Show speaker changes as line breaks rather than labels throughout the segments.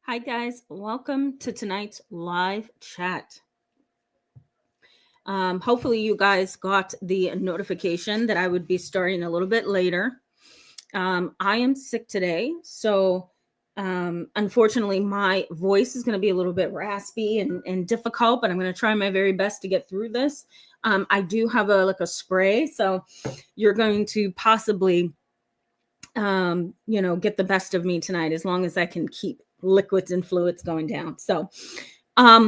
Hi, guys. Welcome to tonight's live chat. Hopefully, you guys got the notification that I would be starting a little bit later. I am sick today, so unfortunately, my voice is going to be a little bit raspy and difficult, but I'm going to try my very best to get through this. I do have a spray, so you're going to possibly get the best of me tonight as long as I can keep liquids and fluids going down. So let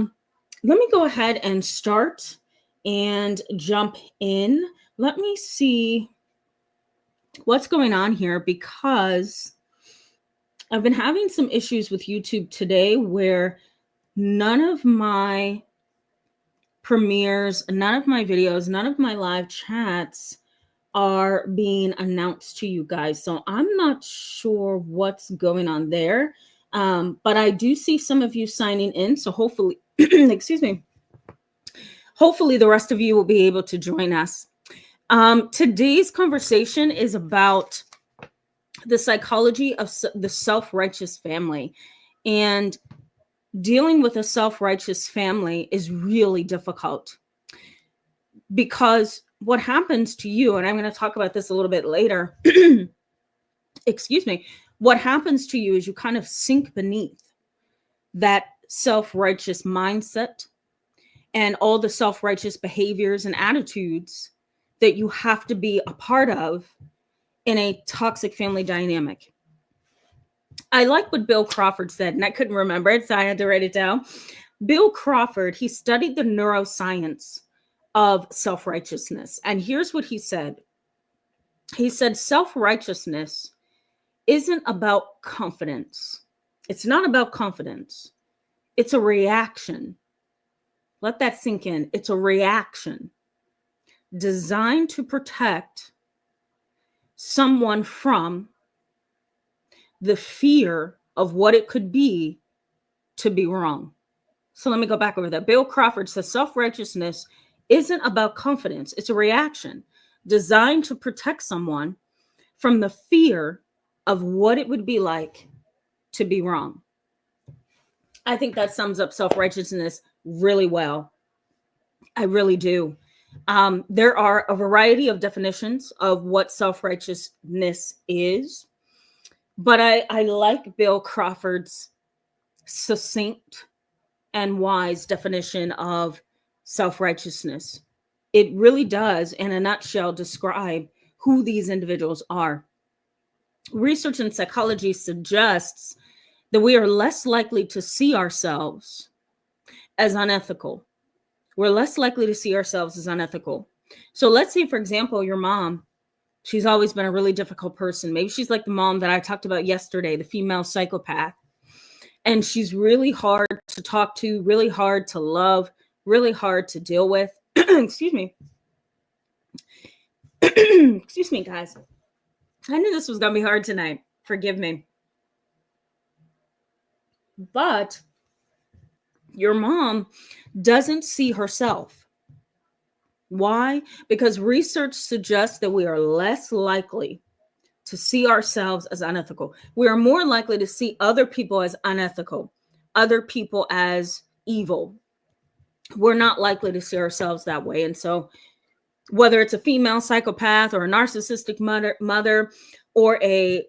me go ahead and start and jump in. Let me see what's going on here, because I've been having some issues with YouTube today where none of my premieres, none of my videos, none of my live chats are being announced to you guys. So I'm not sure what's going on there. But I do see some of you signing in. So hopefully, excuse me, hopefully the rest of you will be able to join us. Today's conversation is about the psychology of the self-righteous family. And dealing with a self-righteous family is really difficult, because what happens to you, and I'm going to talk about this a little bit later, excuse me, what happens to you is you kind of sink beneath that self-righteous mindset and all the self-righteous behaviors and attitudes that you have to be a part of in a toxic family dynamic. I like what Bill Crawford said, and I couldn't remember it, so I had to write it down. Bill Crawford, he studied the neuroscience of self-righteousness. And here's what he said. He said, self-righteousness isn't about confidence. It's not about confidence. It's a reaction. Let that sink in. It's a reaction designed to protect someone from the fear of what it could be to be wrong. So let me go back over that. Bill Crawford says self-righteousness isn't about confidence. It's a reaction designed to protect someone from the fear of what it would be like to be wrong. I think that sums up self-righteousness really well. I really do. There are a variety of definitions of what self-righteousness is, but I like Bill Crawford's succinct and wise definition of self-righteousness. It really does, in a nutshell, describe who these individuals are. Research in psychology suggests that we are less likely to see ourselves as unethical. We're less likely to see ourselves as unethical. So let's say, for example, your mom, she's always been a really difficult person. Maybe she's like the mom that I talked about yesterday, the female psychopath. And she's really hard to talk to, really hard to love, really hard to deal with. Excuse me. Excuse me, guys. I knew this was going to be hard tonight. Forgive me. But your mom doesn't see herself. Why? Because research suggests that we are less likely to see ourselves as unethical. We are more likely to see other people as unethical, other people as evil. We're not likely to see ourselves that way. And so whether it's a female psychopath or a narcissistic mother or a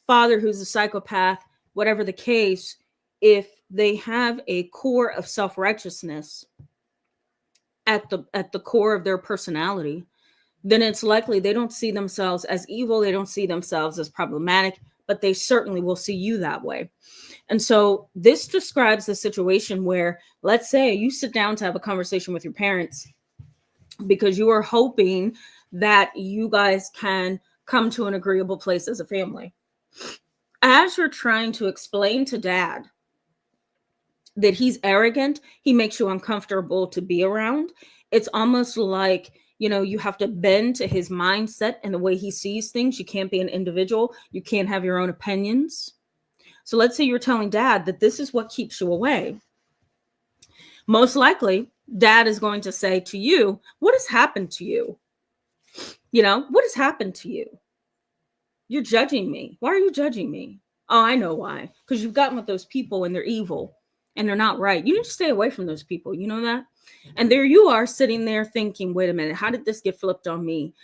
father who's a psychopath, whatever the case, if they have a core of self-righteousness at the core of their personality, then it's likely they don't see themselves as evil. They don't see themselves as problematic, but they certainly will see you that way. And so this describes the situation where, let's say you sit down to have a conversation with your parents because you are hoping that you guys can come to an agreeable place as a family. As you're trying to explain to dad that he's arrogant, he makes you uncomfortable to be around. It's almost like, you have to bend to his mindset and the way he sees things. You can't be an individual. You can't have your own opinions. So let's say you're telling dad that this is what keeps you away. Most likely, dad is going to say to you, what has happened to you? What has happened to you? You're judging me. Why are you judging me? Oh, I know why. Because you've gotten with those people and they're evil and they're not right. You need to stay away from those people. You know that? And there you are sitting there thinking, wait a minute, how did this get flipped on me?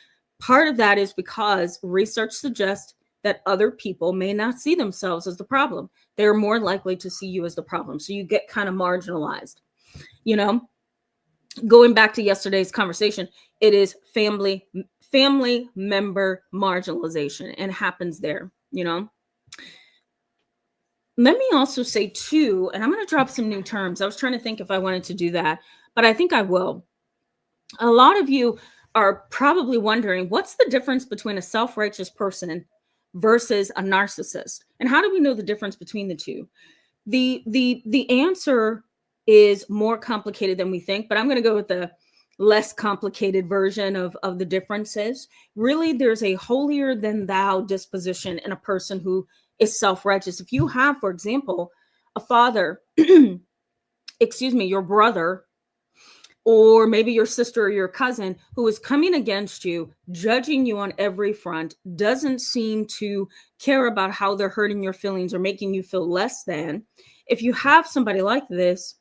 Part of that is because research suggests that other people may not see themselves as the problem. They're more likely to see you as the problem. So you get kind of marginalized. You know, going back to yesterday's conversation, it is family member marginalization, and happens there, you know. Let me also say too, and I'm going to drop some new terms. I was trying to think if I wanted to do that, but I think I will. A lot of you are probably wondering, what's the difference between a self-righteous person versus a narcissist? And how do we know the difference between the two? The answer is more complicated than we think, but I'm going to go with the less complicated version of the differences. Really, there's a holier than thou disposition in a person who is self-righteous. If you have, for example, a father, your brother, or maybe your sister or your cousin who is coming against you, judging you on every front, doesn't seem to care about how they're hurting your feelings or making you feel less than. If you have somebody like this,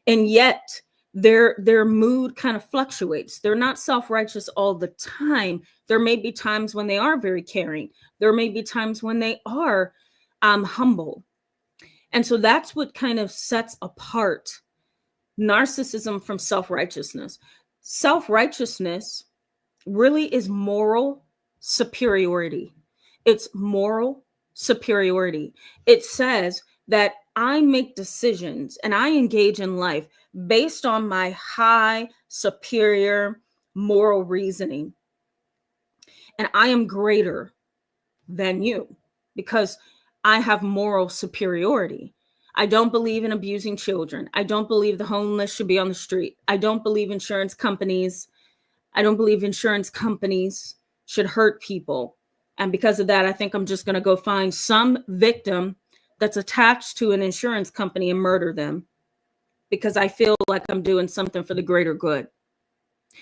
and yet their mood kind of fluctuates. They're not self-righteous all the time. There may be times when they are very caring. There may be times when they are humble. And so that's what kind of sets apart narcissism from self-righteousness. Self-righteousness really is moral superiority. It's moral superiority. It says that I make decisions and I engage in life based on my high, superior moral reasoning. And I am greater than you because I have moral superiority. I don't believe in abusing children. I don't believe the homeless should be on the street. I don't believe insurance companies should hurt people. And because of that, I think I'm just going to go find some victim that's attached to an insurance company and murder them because I feel like I'm doing something for the greater good.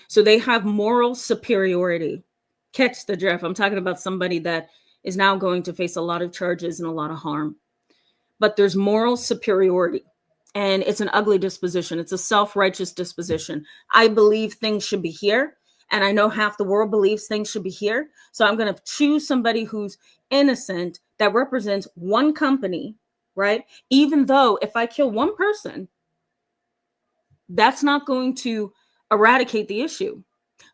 So they have moral superiority. Catch the drift. I'm talking about somebody that is now going to face a lot of charges and a lot of harm. But there's moral superiority, and it's an ugly disposition. It's a self-righteous disposition. I believe things should be here, and I know half the world believes things should be here. So I'm going to choose somebody who's innocent that represents one company, right? Even though if I kill one person, that's not going to eradicate the issue.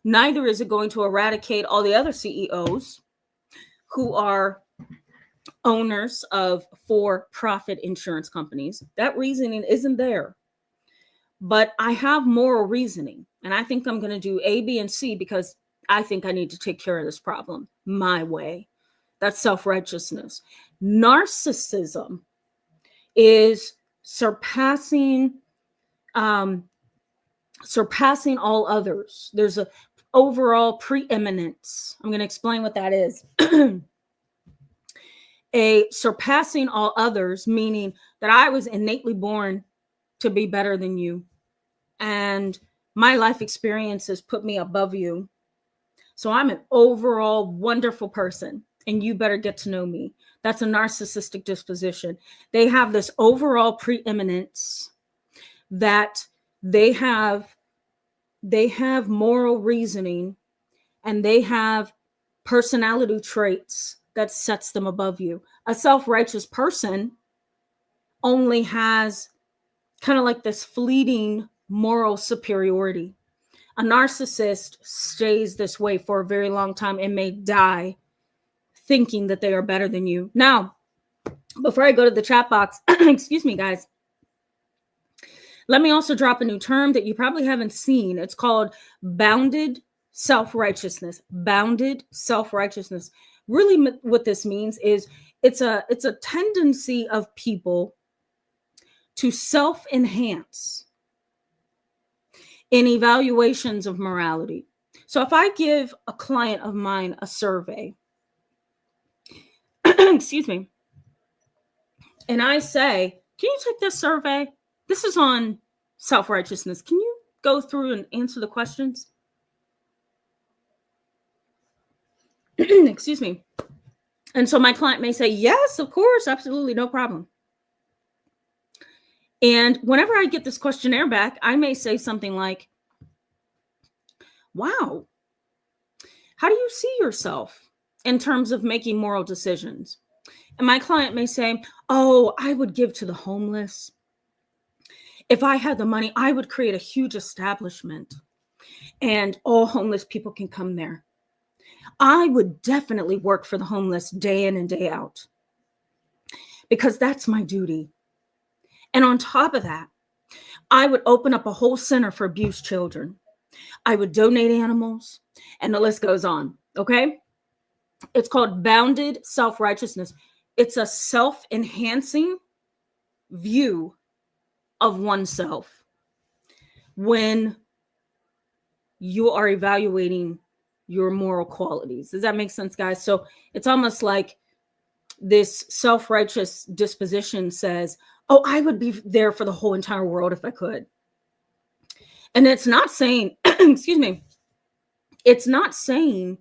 Neither is it going to eradicate all the other CEOs who are owners of for-profit insurance companies. That reasoning isn't there. But I have moral reasoning, and I think I'm going to do A, B, and C because I think I need to take care of this problem my way. That's self-righteousness. Narcissism is surpassing all others. There's a overall preeminence. I'm going to explain what that is. A surpassing all others, meaning that I was innately born to be better than you. And my life experiences put me above you. So I'm an overall wonderful person, and you better get to know me. That's a narcissistic disposition. They have this overall preeminence that they have moral reasoning, and they have personality traits that sets them above you. A self-righteous person only has kind of like this fleeting moral superiority. A narcissist stays this way for a very long time and may die thinking that they are better than you. Now, before I go to the chat box, excuse me, guys, let me also drop a new term that you probably haven't seen. It's called bounded self-righteousness. Bounded self-righteousness. Really, what this means is it's a tendency of people to self-enhance in evaluations of morality. So if I give a client of mine a survey, excuse me, and I say, can you take this survey? This is on self-righteousness. Can you go through and answer the questions? Excuse me. And so my client may say, yes, of course, absolutely, no problem. And whenever I get this questionnaire back, I may say something like, wow, how do you see yourself in terms of making moral decisions? And my client may say, oh, I would give to the homeless. If I had the money, I would create a huge establishment and all homeless people can come there. I would definitely work for the homeless day in and day out because that's my duty. And on top of that, I would open up a whole center for abused children. I would donate animals, and the list goes on. Okay. It's called bounded self-righteousness. It's a self-enhancing view of oneself when you are evaluating your moral qualities. Does that make sense, guys? So it's almost like this self-righteous disposition says, oh, I would be there for the whole entire world if I could. And it's not saying, excuse me, it's not saying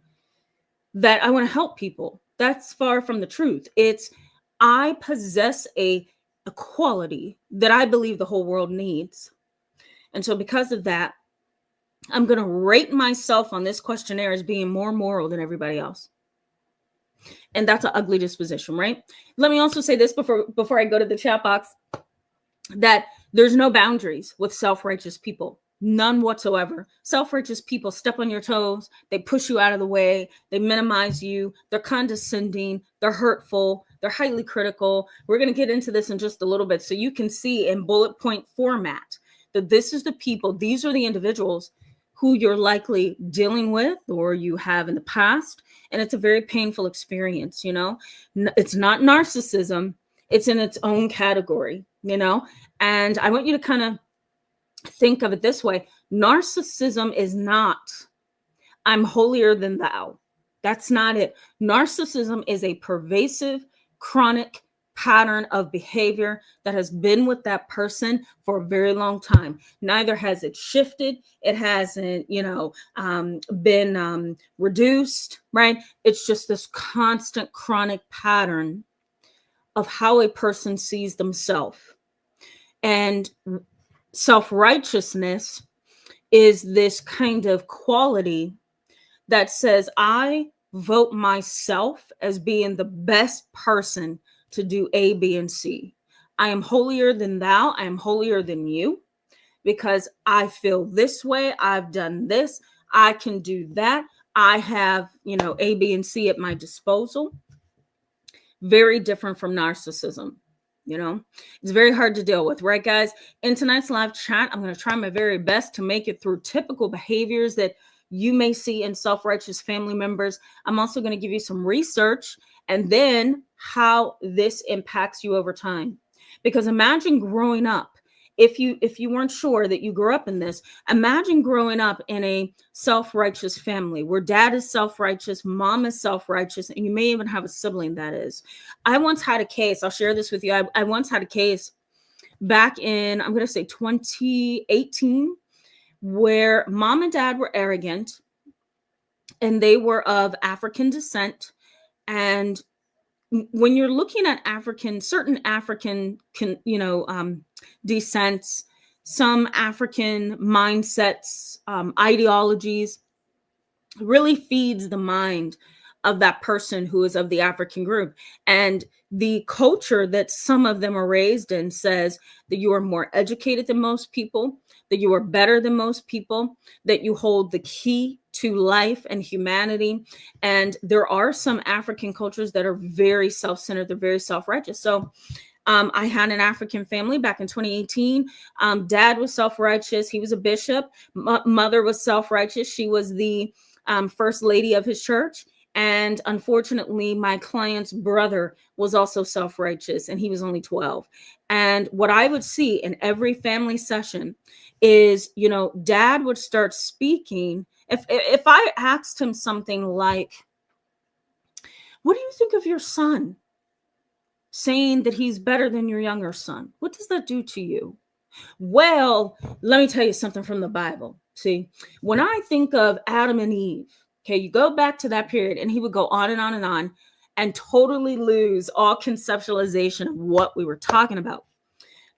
that I want to help people. That's far from the truth. It's I possess a quality that I believe the whole world needs. And so because of that, I'm going to rate myself on this questionnaire as being more moral than everybody else. And that's an ugly disposition, right? Let me also say this before I go to the chat box, that there's no boundaries with self-righteous people. None whatsoever. Self-righteous people step on your toes. They push you out of the way. They minimize you. They're condescending. They're hurtful. They're highly critical. We're going to get into this in just a little bit so you can see in bullet point format that this is the people, these are the individuals who you're likely dealing with or you have in the past. And it's a very painful experience, you know. It's not narcissism. It's in its own category, you know. And I want you to kind of think of it this way. Narcissism is not, I'm holier than thou. That's not it. Narcissism is a pervasive, chronic pattern of behavior that has been with that person for a very long time. Neither has it shifted. It hasn't, been reduced, right? It's just this constant chronic pattern of how a person sees themselves. And self-righteousness is this kind of quality that says, I vote myself as being the best person to do A, B, and C. I am holier than thou. I am holier than you because I feel this way. I've done this. I can do that. I have, A, B, and C at my disposal. Very different from narcissism. It's very hard to deal with, right, guys? In tonight's live chat, I'm going to try my very best to make it through typical behaviors that you may see in self-righteous family members. I'm also going to give you some research and then how this impacts you over time. Because imagine growing up, if you weren't sure that you grew up in this, imagine growing up in a self-righteous family where dad is self-righteous, mom is self-righteous, and you may even have a sibling that is. I once had a case, I'll share this with you. I once had a case back in, I'm going to say 2018, where mom and dad were arrogant and they were of African descent. And when you're looking at certain African, descents, some African mindsets, ideologies, really feeds the mind of that person who is of the African group. And the culture that some of them are raised in says that you are more educated than most people, that you are better than most people, that you hold the key to life and humanity. And there are some African cultures that are very self-centered. They're very self-righteous. So I had an African family back in 2018. Dad was self-righteous. He was a bishop. Mother was self-righteous. She was the first lady of his church. And unfortunately, my client's brother was also self-righteous, and he was only 12. And what I would see in every family session is, dad would start speaking. If I asked him something like, what do you think of your son? Saying that he's better than your younger son. What does that do to you? Well, let me tell you something from the Bible. See, when I think of Adam and Eve, okay, you go back to that period, and he would go on and on and on. and totally lose all conceptualization of what we were talking about.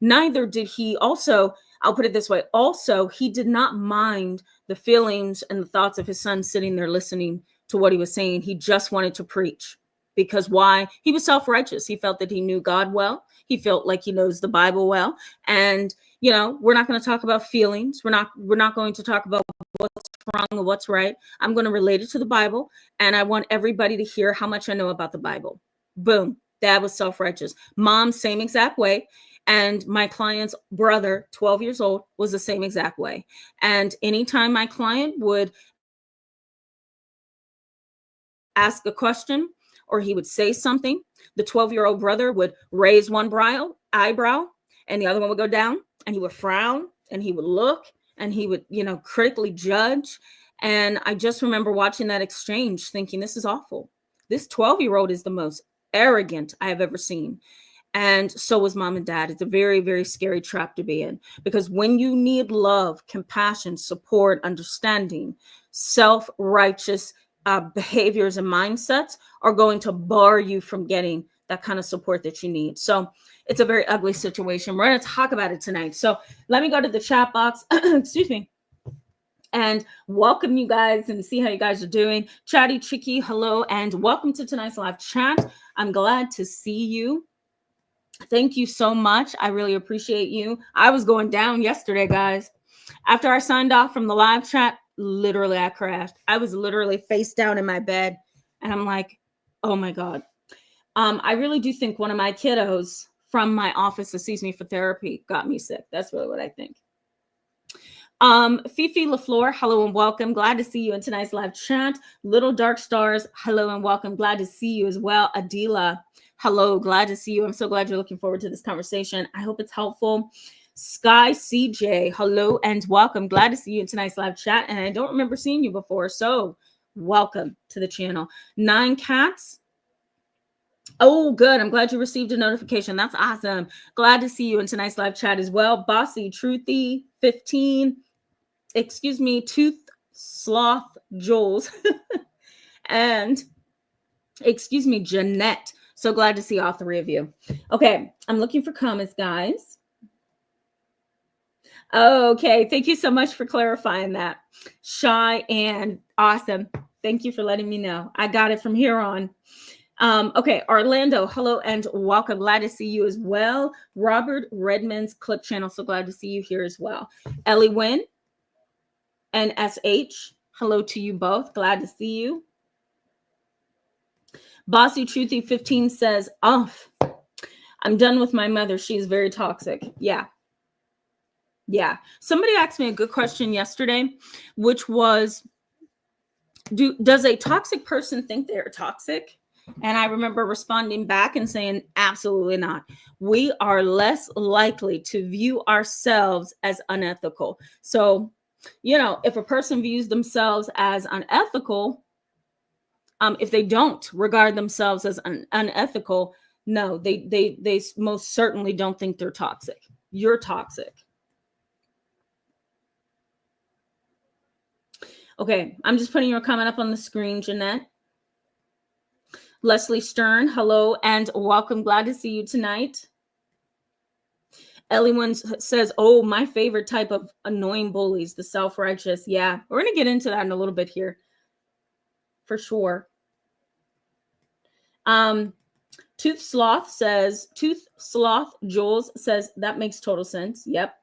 Neither did he also, I'll put it this way, also, he did not mind the feelings and the thoughts of his son sitting there listening to what he was saying. He just wanted to preach. Because why? He was self-righteous. He felt that he knew God well. He felt like he knows the Bible well. And, you know, we're not going to talk about feelings. We're not going to talk about what's wrong or what's right. I'm going to relate it to the Bible. And I want everybody to hear how much I know about the Bible. Boom. Dad was self-righteous. Mom, same exact way. And my client's brother, 12 years old, was the same exact way. And anytime my client would ask a question, or he would say something, the 12-year-old brother would raise one eyebrow and the other one would go down, and he would frown and he would look and he would, you know, critically judge. And I just remember watching that exchange thinking, this is awful. This 12-year-old is the most arrogant I have ever seen. And so was mom and dad. It's a very, very scary trap to be in, because when you need love, compassion, support, understanding, self-righteous behaviors and mindsets are going to bar you from getting that kind of support that you need. So it's a very ugly situation. We're going to talk about it tonight. So let me go to the chat box, excuse me, and welcome you guys and see how you guys are doing. Chatty Chicky, hello, and welcome to tonight's live chat. I'm glad to see you. Thank you so much. I really appreciate you. I was going down yesterday, guys. After I signed off from the live chat, literally I crashed. I was literally face down in my bed and I'm like, oh my God. I really do think one of my kiddos from my office that sees me for therapy got me sick. That's really what I think. Fifi LaFleur, hello and welcome. Glad to see you in tonight's live chat. Little Dark Stars, hello and welcome. Glad to see you as well. Adila, hello. Glad to see you. I'm so glad you're looking forward to this conversation. I hope it's helpful. Sky CJ, hello and welcome. Glad to see you in tonight's live chat. And I don't remember seeing you before, so welcome to the channel. 9 Cats. Oh, good. I'm glad you received a notification. That's awesome. Glad to see you in tonight's live chat as well. Bossy Truthy 15. Excuse me, Tooth Sloth Jules. And excuse me, Jeanette. So glad to see all 3 of you. Okay, I'm looking for comments, guys. Okay, thank you so much for clarifying that. Shy and awesome. Thank you for letting me know. I got it from here on. Okay, Orlando, hello and welcome. Glad to see you as well. Robert Redmond's Clip Channel, so glad to see you here as well. Ellie Wynn and SH, hello to you both. Glad to see you. Bossy Truthy 15 says, off. I'm done with my mother. She is very toxic. Yeah. Yeah. Somebody asked me a good question yesterday, which was, does a toxic person think they're toxic? And I remember responding back and saying, absolutely not. We are less likely to view ourselves as unethical. So, you know, if a person views themselves as unethical, if they don't regard themselves as unethical, no, they most certainly don't think they're toxic. You're toxic. Okay, I'm just putting your comment up on the screen, Jeanette. Leslie Stern, hello and welcome. Glad to see you tonight. Ellie says, oh, my favorite type of annoying bullies, the self-righteous. Yeah, we're going to get into that in a little bit here for sure. Tooth Sloth Jules says, that makes total sense. Yep.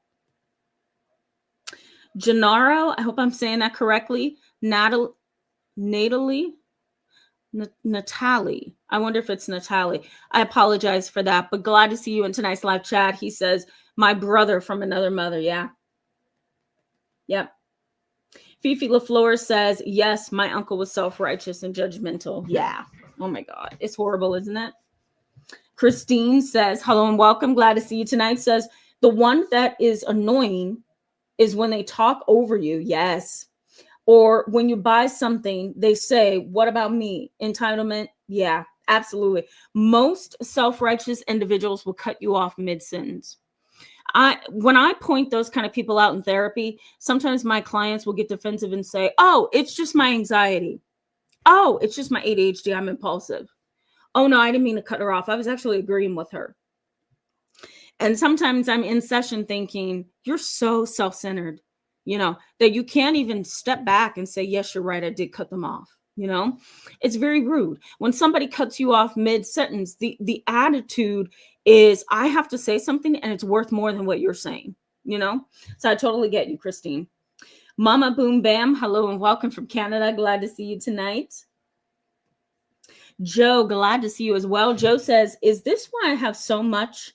Gennaro, I hope I'm saying that correctly. Natalie. I wonder if it's Natalie. I apologize for that, but glad to see you in tonight's live chat. He says, my brother from another mother. Yeah. Yep. Fifi LaFleur says, yes, my uncle was self-righteous and judgmental. Yeah. Oh my God. It's horrible, isn't it? Christine says, hello and welcome. Glad to see you tonight. Says, the one that is annoying is when they talk over you. Yes. Or when you buy something, they say, what about me? Entitlement? Yeah, absolutely. Most self-righteous individuals will cut you off mid-sentence. When I point those kind of people out in therapy, sometimes my clients will get defensive and say, oh, it's just my anxiety. Oh, it's just my ADHD. I'm impulsive. Oh, no, I didn't mean to cut her off. I was actually agreeing with her. And sometimes I'm in session thinking, you're so self-centered, that you can't even step back and say, yes, you're right, I did cut them off. It's very rude. When somebody cuts you off mid-sentence, the attitude is, I have to say something and it's worth more than what you're saying, So I totally get you, Christine. Mama Boom Bam, hello and welcome from Canada. Glad to see you tonight. Joe, glad to see you as well. Joe says, is this why I have so much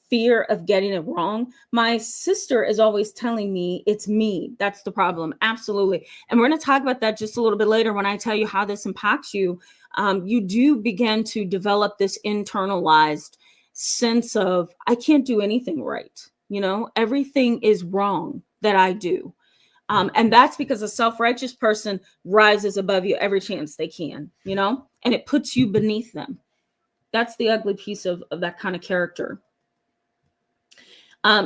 fear of getting it wrong? My sister is always telling me it's me. That's the problem. Absolutely. And we're going to talk about that just a little bit later when I tell you how this impacts you. You do begin to develop this internalized sense of, I can't do anything right. Everything is wrong that I do. And that's because a self-righteous person rises above you every chance they can, and it puts you beneath them. That's the ugly piece of that kind of character.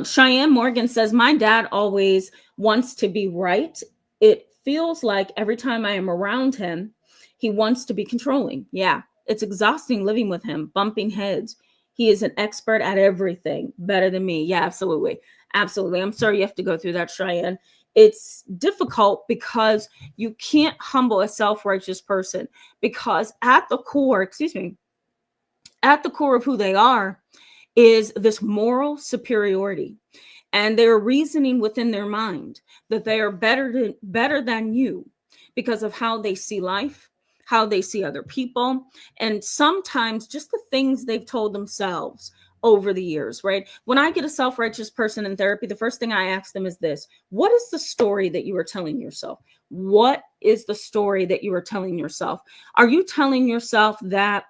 Cheyenne Morgan says, my dad always wants to be right. It feels like every time I am around him, he wants to be controlling. Yeah, it's exhausting living with him, bumping heads. He is an expert at everything, better than me. Yeah, absolutely. Absolutely. I'm sorry you have to go through that, Cheyenne. It's difficult because you can't humble a self-righteous person, because at the core of who they are is this moral superiority. And they're reasoning within their mind that they are better than you because of how they see life, how they see other people, and sometimes just the things they've told themselves over the years, right? When I get a self-righteous person in therapy, the first thing I ask them is this: what is the story that you are telling yourself? What is the story that you are telling yourself? Are you telling yourself that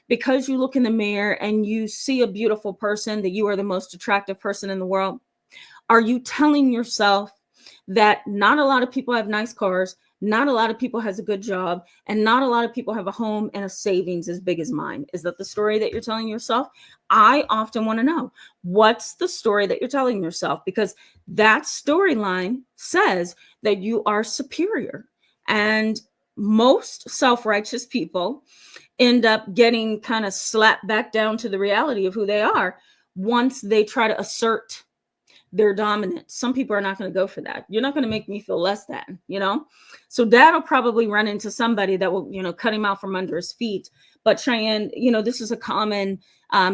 because you look in the mirror and you see a beautiful person, that you are the most attractive person in the world? Are you telling yourself that not a lot of people have nice cars, not a lot of people has a good job, and not a lot of people have a home and a savings as big as mine? Is that the story that you're telling yourself? I often want to know, what's the story that you're telling yourself? Because that storyline says that you are superior. And most self-righteous people end up getting kind of slapped back down to the reality of who they are once they try to assert their dominance. Some people are not going to go for that. You're not going to make me feel less than, So dad'll probably run into somebody that will, cut him out from under his feet. But Cheyenne, this is a common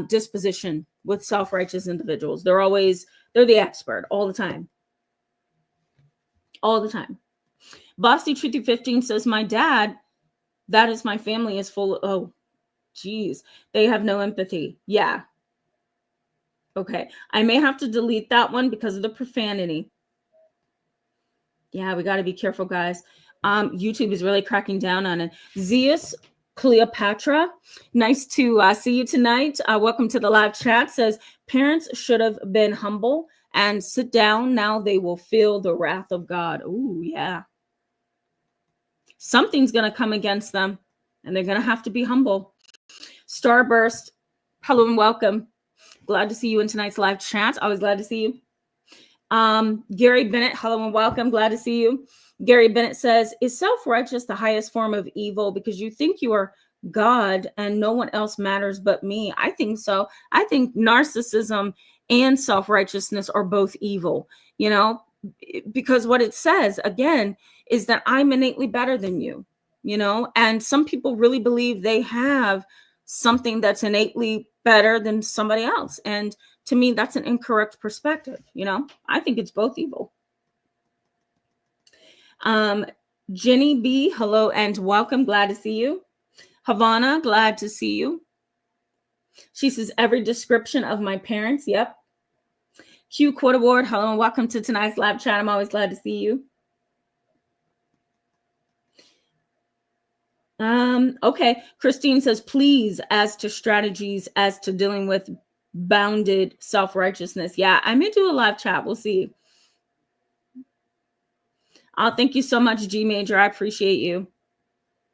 disposition with self-righteous individuals. They're the expert all the time. All the time. Bossy Truthy 15 says, my dad, that is my family, is full of, oh, geez, they have no empathy. Yeah. Okay. I may have to delete that one because of the profanity. Yeah, we got to be careful, guys. YouTube is really cracking down on it. Zeus Cleopatra, nice to see you tonight. Welcome to the live chat. Says, parents should have been humble and sit down. Now they will feel the wrath of God. Ooh, yeah. Something's going to come against them, and they're going to have to be humble. Starburst, hello and welcome. Glad to see you in tonight's live chat. Always glad to see you. Gary Bennett, hello and welcome. Glad to see you. Gary Bennett says, is self-righteous the highest form of evil because you think you are God and no one else matters but me? I think so. I think narcissism and self-righteousness are both evil, because what it says, again, is that I'm innately better than you, and some people really believe they have something that's innately better than somebody else. And to me, that's an incorrect perspective. I think it's both evil. Jenny B, hello and welcome. Glad to see you. Havana, glad to see you. She says, every description of my parents. Yep. Q Quote Award, hello and welcome to tonight's live chat. I'm always glad to see you. Okay. Christine says, please, as to strategies, as to dealing with bounded self-righteousness. Yeah, I may do a live chat. We'll see. Oh, thank you so much, G Major. I appreciate you.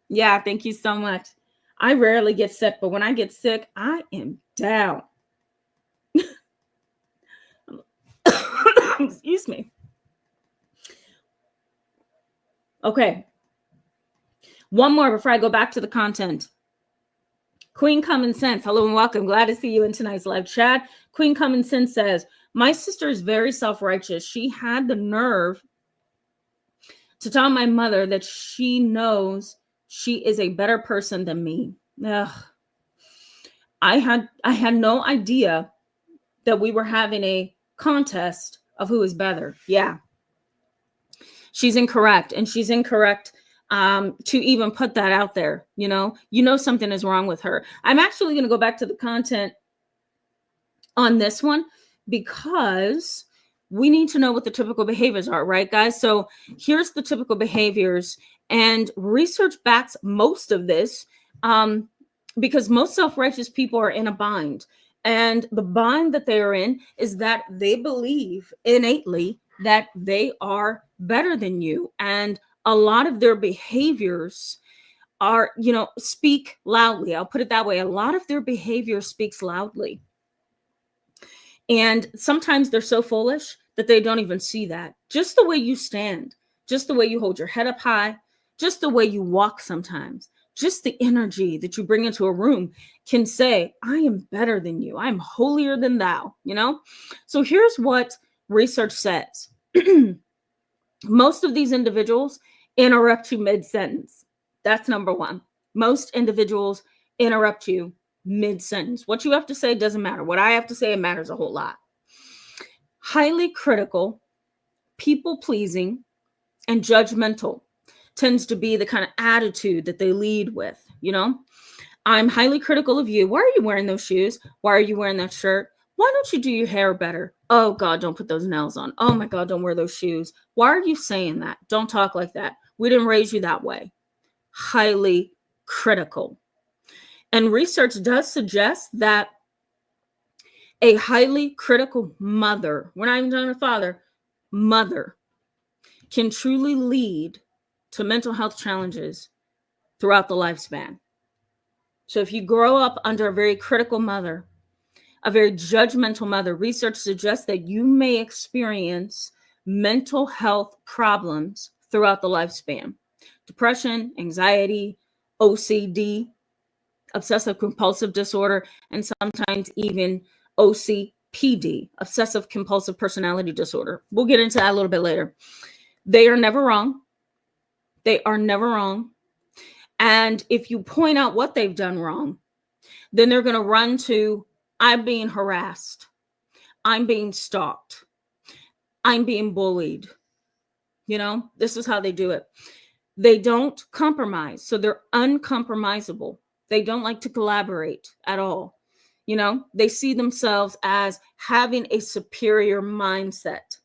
Yeah, thank you so much. I rarely get sick, but when I get sick, I am down. Excuse me. Okay. One more before I go back to the content. Queen Common Sense, hello and welcome. Glad to see you in tonight's live chat. Queen Common Sense says, my sister is very self-righteous. She had the nerve to tell my mother that she knows she is a better person than me. Ugh. I had no idea that we were having a contest of who is better. Yeah. She's incorrect. And she's incorrect to even put that out there. You know something is wrong with her. I'm actually going to go back to the content on this one because we need to know what the typical behaviors are, right, guys? So here's the typical behaviors, and research backs most of this because most self-righteous people are in a bind. And the bind that they are in is that they believe innately that they are better than you. And a lot of their behaviors are, speak loudly. I'll put it that way. A lot of their behavior speaks loudly. And sometimes they're so foolish that they don't even see that. Just the way you stand, just the way you hold your head up high, just the way you walk sometimes, just the energy that you bring into a room can say, I am better than you. I'm holier than thou, So here's what research says. Most of these individuals interrupt you mid-sentence. That's number one. Most individuals interrupt you mid-sentence. What you have to say doesn't matter. What I have to say, it matters a whole lot. Highly critical, people-pleasing, and judgmental tends to be the kind of attitude that they lead with, I'm highly critical of you. Why are you wearing those shoes? Why are you wearing that shirt? Why don't you do your hair better? Oh God, don't put those nails on. Oh my God, don't wear those shoes. Why are you saying that? Don't talk like that. We didn't raise you that way. Highly critical. And research does suggest that a highly critical mother, we're not even talking a father, mother, can truly lead to mental health challenges throughout the lifespan. So if you grow up under a very critical mother, a very judgmental mother, research suggests that you may experience mental health problems throughout the lifespan. Depression, anxiety, OCD, obsessive compulsive disorder, and sometimes even OCPD, obsessive compulsive personality disorder. We'll get into that a little bit later. They are never wrong. They are never wrong. And if you point out what they've done wrong, then they're going to run to, I'm being harassed. I'm being stalked. I'm being bullied. This is how they do it. They don't compromise. So they're uncompromisable. They don't like to collaborate at all. They see themselves as having a superior mindset.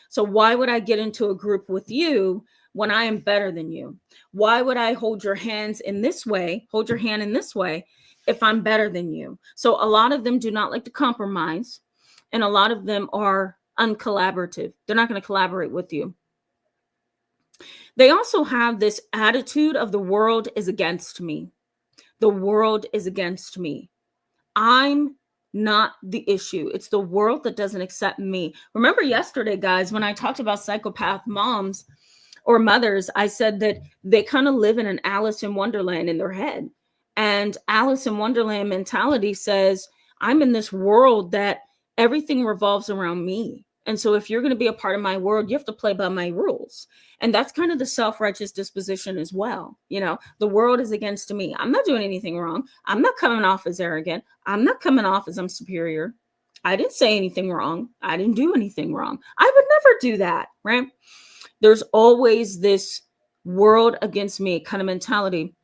So why would I get into a group with you when I am better than you? Why would I hold your hand in this way, if I'm better than you? So a lot of them do not like to compromise, and a lot of them are uncollaborative. They're not going to collaborate with you. They also have this attitude of the world is against me. The world is against me. I'm not the issue. It's the world that doesn't accept me. Remember yesterday, guys, when I talked about psychopath moms or mothers, I said that they kind of live in an Alice in Wonderland in their head. And Alice in Wonderland mentality says, I'm in this world that everything revolves around me. And so if you're going to be a part of my world, you have to play by my rules. And that's kind of the self-righteous disposition as well. The world is against me. I'm not doing anything wrong. I'm not coming off as arrogant. I'm not coming off as I'm superior. I didn't say anything wrong. I didn't do anything wrong. I would never do that, right? There's always this world against me kind of mentality.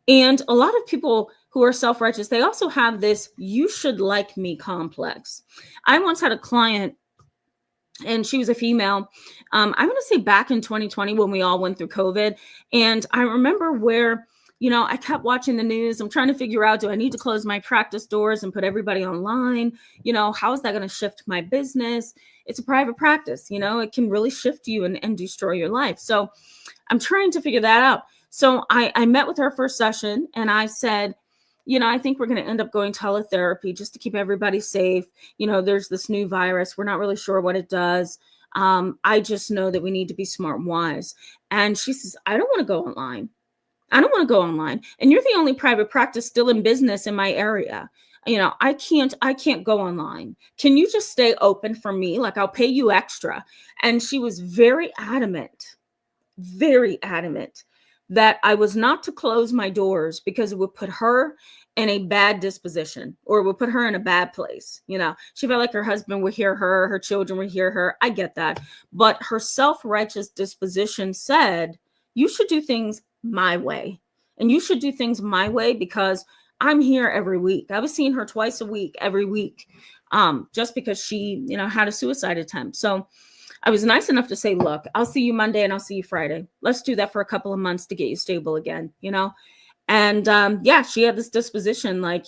And a lot of people who are self-righteous, they also have this you should like me complex. I once had a client, and she was a female. I'm going to say back in 2020 when we all went through COVID. And I remember where, I kept watching the news. I'm trying to figure out, do I need to close my practice doors and put everybody online? How is that going to shift my business? It's a private practice, it can really shift you and destroy your life. So I'm trying to figure that out. So I met with her first session and I said, I think we're going to end up going teletherapy just to keep everybody safe. There's this new virus. We're not really sure what it does. I just know that we need to be smart and wise. And she says, I don't want to go online. I don't want to go online. And you're the only private practice still in business in my area. I can't go online. Can you just stay open for me? Like, I'll pay you extra. And she was very adamant that I was not to close my doors because it would put her in a bad disposition, or it would put her in a bad place. She felt like her husband would hear her, her children would hear her. I get that. But her self-righteous disposition said, you should do things my way. And you should do things my way because I'm here every week. I was seeing her twice a week, every week, just because she, had a suicide attempt. So I was nice enough to say, look, I'll see you Monday and I'll see you Friday. Let's do that for a couple of months to get you stable again, And she had this disposition, like,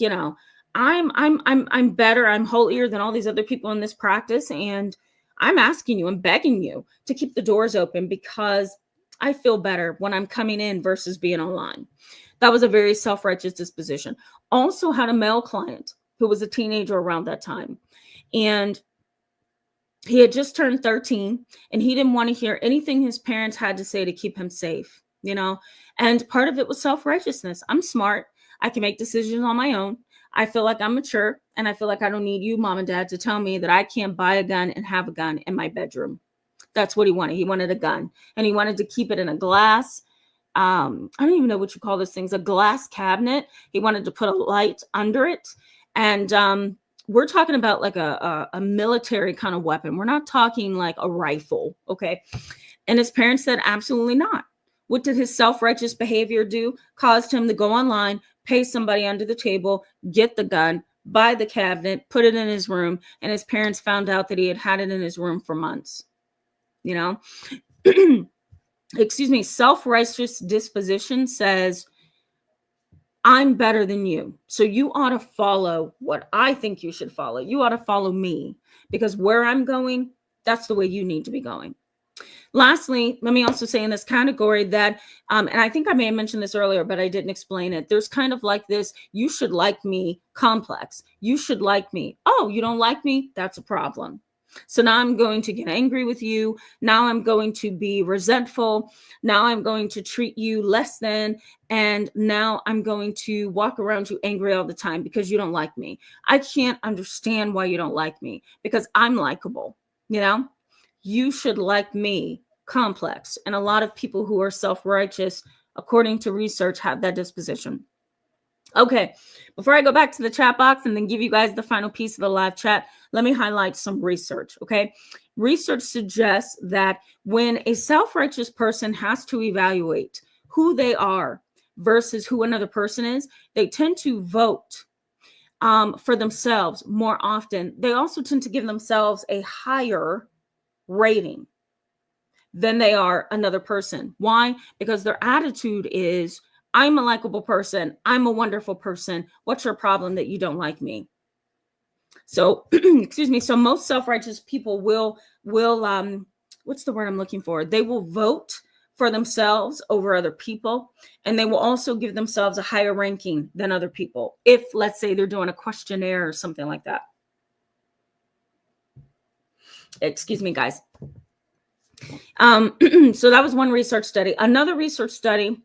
I'm better, I'm holier than all these other people in this practice, and I'm asking you, I'm begging you to keep the doors open because I feel better when I'm coming in versus being online. That was a very self-righteous disposition. Also had a male client who was a teenager around that time, and he had just turned 13, and he didn't want to hear anything his parents had to say to keep him safe, and part of it was self-righteousness. I'm smart. I can make decisions on my own. I feel like I'm mature, and I feel like I don't need you, mom and dad, to tell me that I can't buy a gun and have a gun in my bedroom. That's what he wanted. He wanted a gun, and he wanted to keep it in a glass. I don't even know what you call those things, a glass cabinet. He wanted to put a light under it. And we're talking about like a military kind of weapon. We're not talking like a rifle. Okay. And his parents said, absolutely not. What did his self-righteous behavior do? Caused him to go online, pay somebody under the table, get the gun, buy the cabinet, put it in his room. And his parents found out that he had it in his room for months. Excuse me, self-righteous disposition says, I'm better than you. So you ought to follow what I think you should follow. You ought to follow me, because where I'm going, that's the way you need to be going. Lastly, let me also say in this category that, and I think I may have mentioned this earlier, but I didn't explain it. There's kind of like this, you should like me complex. You should like me. Oh, you don't like me? That's a problem. So now I'm going to get angry with you. Now I'm going to be resentful. Now I'm going to treat you less than. And now I'm going to walk around you angry all the time because you don't like me. I can't understand why you don't like me, because I'm likable. You should like me complex. And a lot of people who are self-righteous, according to research, have that disposition. Okay, before I go back to the chat box and then give you guys the final piece of the live chat, let me highlight some research, okay? Research suggests that when a self-righteous person has to evaluate who they are versus who another person is, they tend to vote for themselves more often. They also tend to give themselves a higher rating than they are another person. Why? Because their attitude is, I'm a likable person. I'm a wonderful person. What's your problem that you don't like me? So, excuse me. So most self-righteous people will, what's the word I'm looking for? They will vote for themselves over other people. And they will also give themselves a higher ranking than other people, if, let's say, they're doing a questionnaire or something like that. Excuse me, guys. So that was one research study. Another research study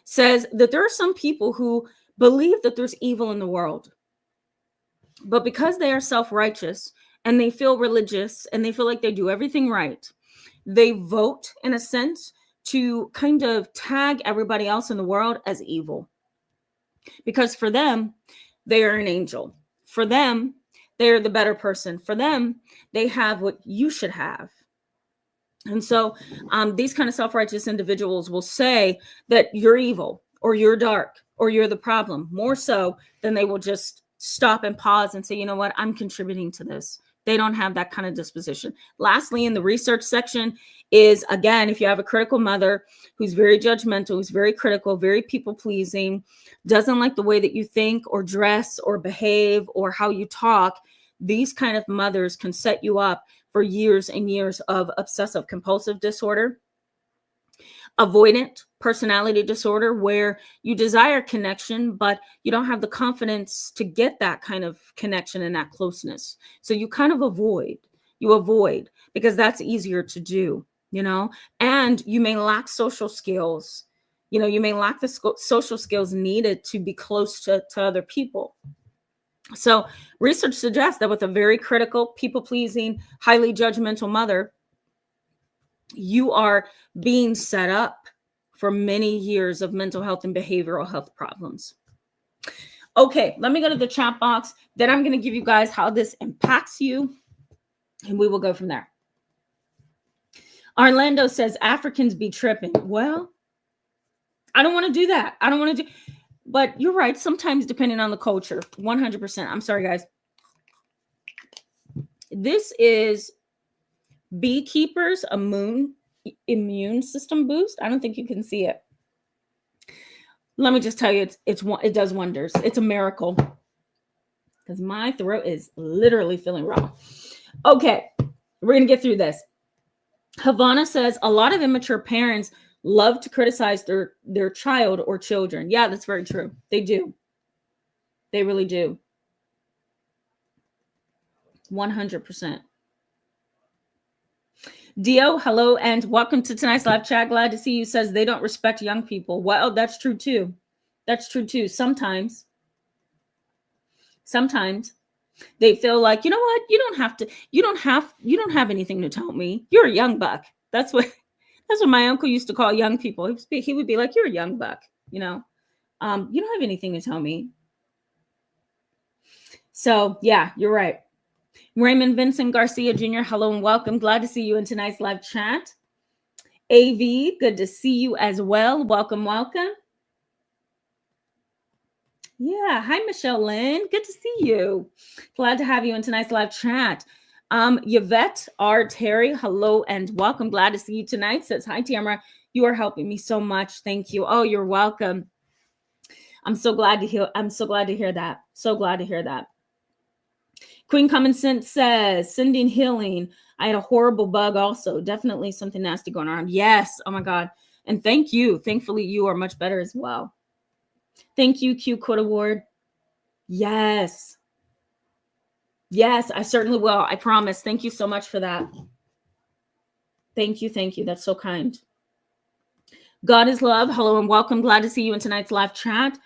says that there are some people who believe that there's evil in the world, but because they are self-righteous and they feel religious and they feel like they do everything right, they vote in a sense to kind of tag everybody else in the world as evil, because for them, they are an angel. For them, they're the better person. For them, they have what you should have. And so these kind of self-righteous individuals will say that you're evil, or you're dark, or you're the problem, more so than they will just stop and pause and say, you know what, I'm contributing to this. They don't have that kind of disposition. Lastly, in the research section is, again, if you have a critical mother who's very judgmental, who's very critical, very people-pleasing, doesn't like the way that you think or dress or behave or how you talk, these kind of mothers can set you up for years and years of obsessive compulsive disorder, avoidant personality disorder, where you desire connection, but you don't have the confidence to get that kind of connection and that closeness. So you kind of avoid because that's easier to do, and you may lack social skills. You know, you may lack the social skills needed to be close to other people. So research suggests that with a very critical, people-pleasing, highly judgmental mother, you are being set up for many years of mental health and behavioral health problems. Okay, let me go to the chat box. Then I'm going to give you guys how this impacts you, and we will go from there. Orlando says, Africans be tripping. Well, I don't want to do that. I don't want to do, but you're right. Sometimes depending on the culture, 100%. I'm sorry, guys. This is Beekeepers, immune system boost. I don't think you can see it. Let me just tell you, it does wonders. It's a miracle because my throat is literally feeling raw. Okay, we're going to get through this. Havana says, a lot of immature parents love to criticize their child or children. Yeah, that's very true. They do. They really do. 100%. Dio, hello and welcome to tonight's live chat. Glad to see you. Says they don't respect young people. Well, that's true too. That's true too. Sometimes they feel like, you know what? You don't have anything to tell me. You're a young buck. That's what my uncle used to call young people. He would be like, you're a young buck, you know. You don't have anything to tell me. So yeah, you're right. Raymond Vincent Garcia Jr., hello and welcome. Glad to see you in tonight's live chat. AV, good to see you as well. Welcome, welcome. Yeah, hi, Michelle Lynn. Good to see you. Glad to have you in tonight's live chat. Yvette R. Terry, hello and welcome. Glad to see you tonight. Says, hi, Tamara. You are helping me so much. Thank you. Oh, you're welcome. I'm so glad to hear that. So glad to hear that. Queen Common Sense says, sending healing. I had a horrible bug also. Definitely something nasty going on. Yes. Oh my God. And thank you. Thankfully, you are much better as well. Thank you, Q Quote Award. Yes. Yes, I certainly will. I promise. Thank you so much for that. Thank you. Thank you. That's so kind. God is love. Hello and welcome. Glad to see you in tonight's live chat.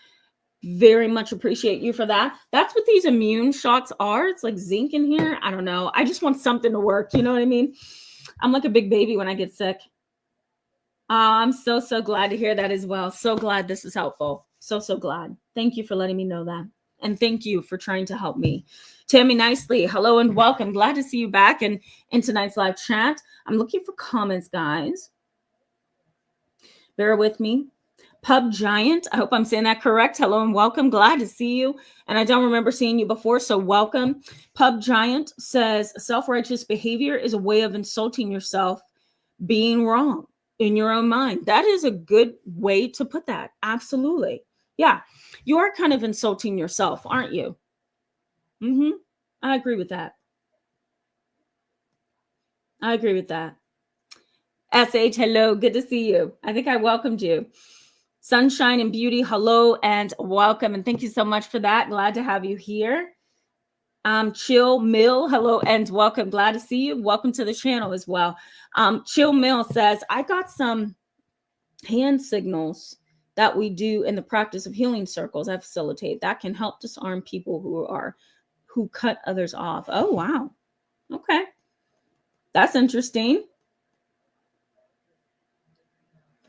Very much appreciate you for that. That's what these immune shots are. It's like zinc in here. I don't know. I just want something to work. You know what I mean? I'm like a big baby when I get sick. I'm so glad to hear that as well. So glad this is helpful. So glad. Thank you for letting me know that. And thank you for trying to help me. Tammy Nicely, hello and welcome. Glad to see you back in tonight's live chat. I'm looking for comments, guys. Bear with me. Pub Giant, I hope I'm saying that correct. Hello and welcome. Glad to see you. And I don't remember seeing you before, so welcome. Pub Giant says, self-righteous behavior is a way of insulting yourself, being wrong in your own mind. That is a good way to put that. Absolutely. Yeah. You are kind of insulting yourself, aren't you? I agree with that. I agree with that. SH, hello. Good to see you. I think I welcomed you. Sunshine and Beauty, hello and welcome. And thank you so much for that. Glad to have you here. Chill Mill, hello and welcome. Glad to see you. Welcome to the channel as well. Chill Mill says, I got some hand signals that we do in the practice of healing circles I facilitate that can help disarm people who cut others off. Oh, wow. Okay. That's interesting.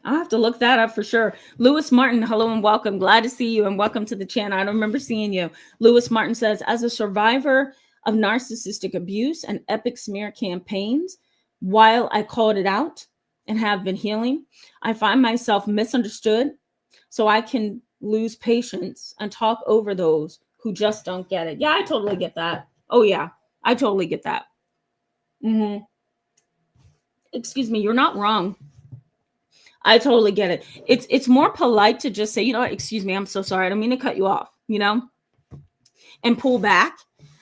I'll have to look that up for sure. Lewis Martin, hello and welcome. Glad to see you and welcome to the channel. I don't remember seeing you. Lewis Martin says, as a survivor of narcissistic abuse and epic smear campaigns, while I called it out and have been healing, I find myself misunderstood, so I can lose patience and talk over those who just don't get it. Yeah, I totally get that. Oh yeah, I totally get that. Excuse me, you're not wrong. I totally get it. It's more polite to just say, you know what, excuse me, I'm so sorry. I don't mean to cut you off, you know, and pull back.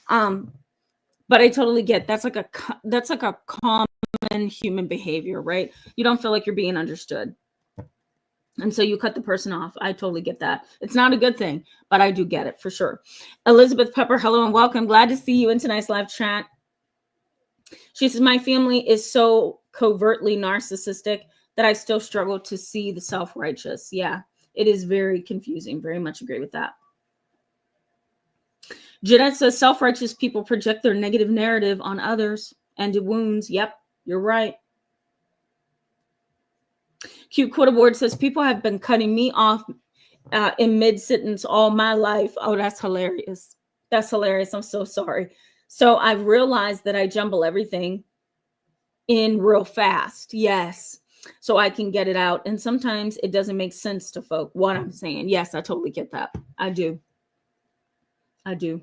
But I totally get that's like a common human behavior, right? You don't feel like you're being understood. And so you cut the person off. I totally get that. It's not a good thing, but I do get it for sure. Elizabeth Pepper, hello and welcome. Glad to see you in tonight's live chat. She says, my family is so covertly narcissistic that I still struggle to see the self-righteous. Yeah, it is very confusing. Very much agree with that. Jeanette says self-righteous people project their negative narrative on others and do wounds. Yep, you're right. Cute Quote Award says people have been cutting me off in mid-sentence all my life. Oh, that's hilarious. That's hilarious. I'm so sorry. So I've realized that I jumble everything in real fast. Yes. So I can get it out. And sometimes it doesn't make sense to folk what I'm saying. Yes, I totally get that. I do. I do.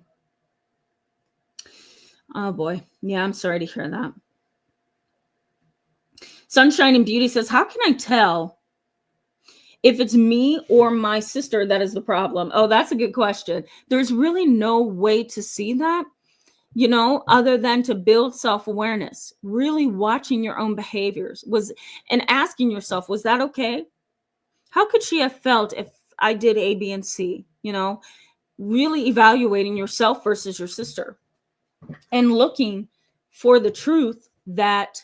Oh boy. Yeah, I'm sorry to hear that. Sunshine and Beauty says, how can I tell if it's me or my sister that is the problem? Oh, that's a good question. There's really no way to see that, you know, other than to build self-awareness, really watching your own behaviors and asking yourself, was that okay? How could she have felt if I did A, B, and C? You know, really evaluating yourself versus your sister and looking for the truth that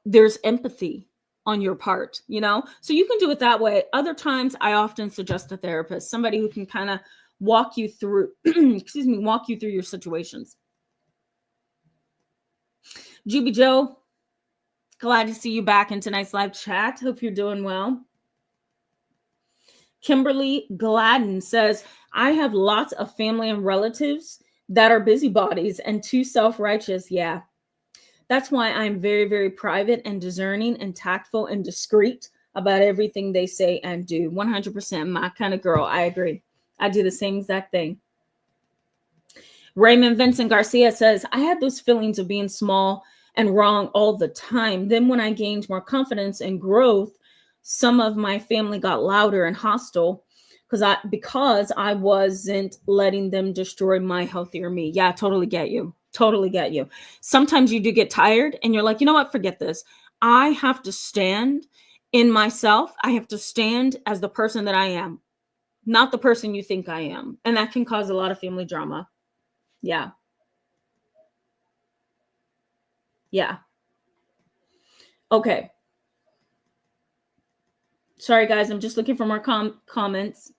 there's empathy on your part, you know? So you can do it that way. Other times I often suggest a therapist, somebody who can kind of walk you through, walk you through your situations. Juby Joe, glad to see you back in tonight's live chat. Hope you're doing well. Kimberly Gladden says, I have lots of family and relatives that are busybodies and too self-righteous. Yeah. That's why I'm very, very private and discerning and tactful and discreet about everything they say and do. 100% my kind of girl. I agree. I do the same exact thing. Raymond Vincent Garcia says, I had those feelings of being small and wrong all the time. Then when I gained more confidence and growth, some of my family got louder and hostile because I wasn't letting them destroy my healthier me. Yeah, I totally get you. Totally get you. Sometimes you do get tired and you're like, you know what? Forget this. I have to stand in myself. I have to stand as the person that I am, not the person you think I am. And that can cause a lot of family drama. Yeah. Yeah. Okay. Sorry, guys. I'm just looking for more comments.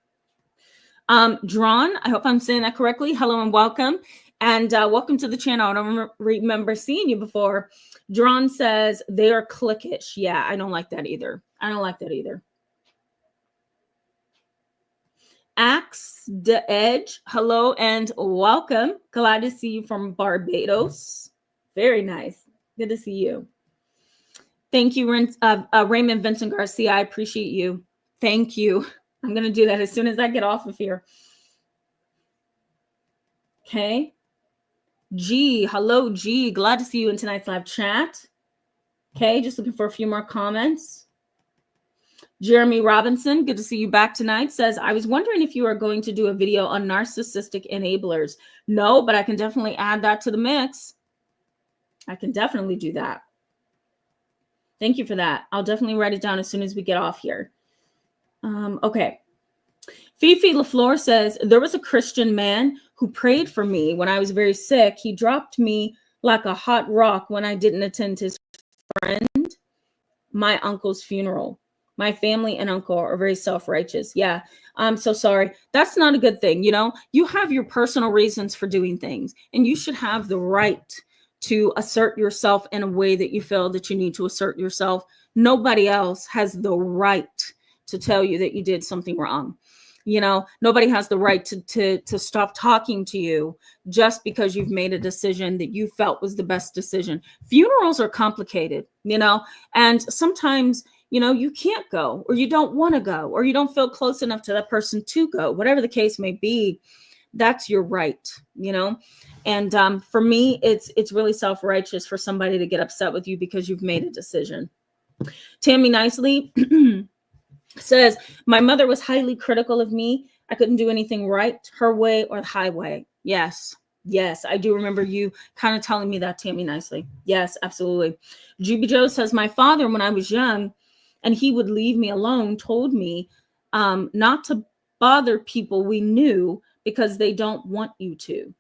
Drawn, I hope I'm saying that correctly. Hello and welcome. And welcome to the channel. I don't remember seeing you before. Drawn says they are cliquish. Yeah, I don't like that either. I don't like that either. Axe the Edge, hello and welcome. Glad to see you from Barbados. Very nice. Good to see you. Thank you, Raymond Vincent Garcia. I appreciate you. Thank you. I'm going to do that as soon as I get off of here. Okay. G, hello, G. Glad to see you in tonight's live chat. Okay, just looking for a few more comments. Jeremy Robinson, good to see you back tonight, says, I was wondering if you are going to do a video on narcissistic enablers. No, but I can definitely add that to the mix. I can definitely do that. Thank you for that. I'll definitely write it down as soon as we get off here. Okay. Fifi LaFleur says, there was a Christian man who prayed for me when I was very sick. He dropped me like a hot rock when I didn't attend his friend, my uncle's funeral. My family and uncle are very self-righteous. Yeah, I'm so sorry. That's not a good thing. You know, you have your personal reasons for doing things, and you should have the right to assert yourself in a way that you feel that you need to assert yourself. Nobody else has the right to tell you that you did something wrong. You know, nobody has the right to stop talking to you just because you've made a decision that you felt was the best decision. Funerals are complicated, you know, and sometimes, you know, you can't go, or you don't want to go, or you don't feel close enough to that person to go. Whatever the case may be, that's your right, you know. And for me, it's really self-righteous for somebody to get upset with you because you've made a decision. Tammy Nicely says, my mother was highly critical of me. I couldn't do anything right, her way or the highway. Yes. Yes, I do remember you kind of telling me that, Tammy Nicely. Yes, absolutely. Juby Joe says, my father, when I was young and he would leave me alone, told me not to bother people we knew because they don't want you to.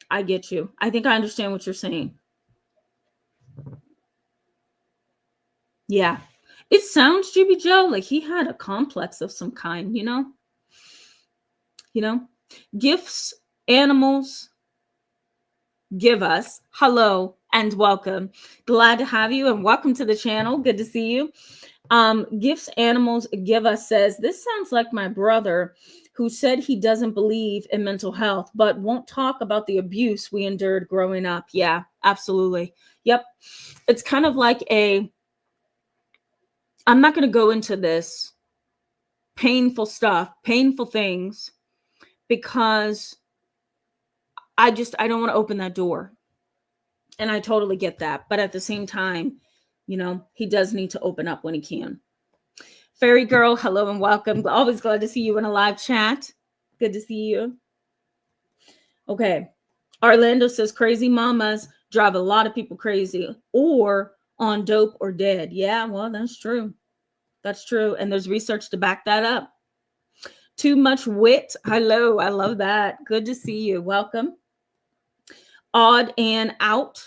I get you. I think I understand what you're saying. Yeah. It sounds, GB Joe, like he had a complex of some kind, you know? You know? Gifts, animals give us. Hello and welcome. Glad to have you and welcome to the channel. Good to see you. Gifts, animals give us says, this sounds like my brother who said he doesn't believe in mental health, but won't talk about the abuse we endured growing up. Yeah, absolutely. Yep. It's kind of like I'm not going to go into this painful stuff, painful things, because I don't want to open that door. And I totally get that. But at the same time, he does need to open up when he can. Fairy girl, hello and welcome. Always glad to see you in a live chat. Good to see you. Okay. Orlando says crazy mamas drive a lot of people crazy or on dope or dead. Yeah, well, that's true. That's true. And there's research to back that up. Too much wit. Hello. I love that. Good to see you. Welcome. Odd and out.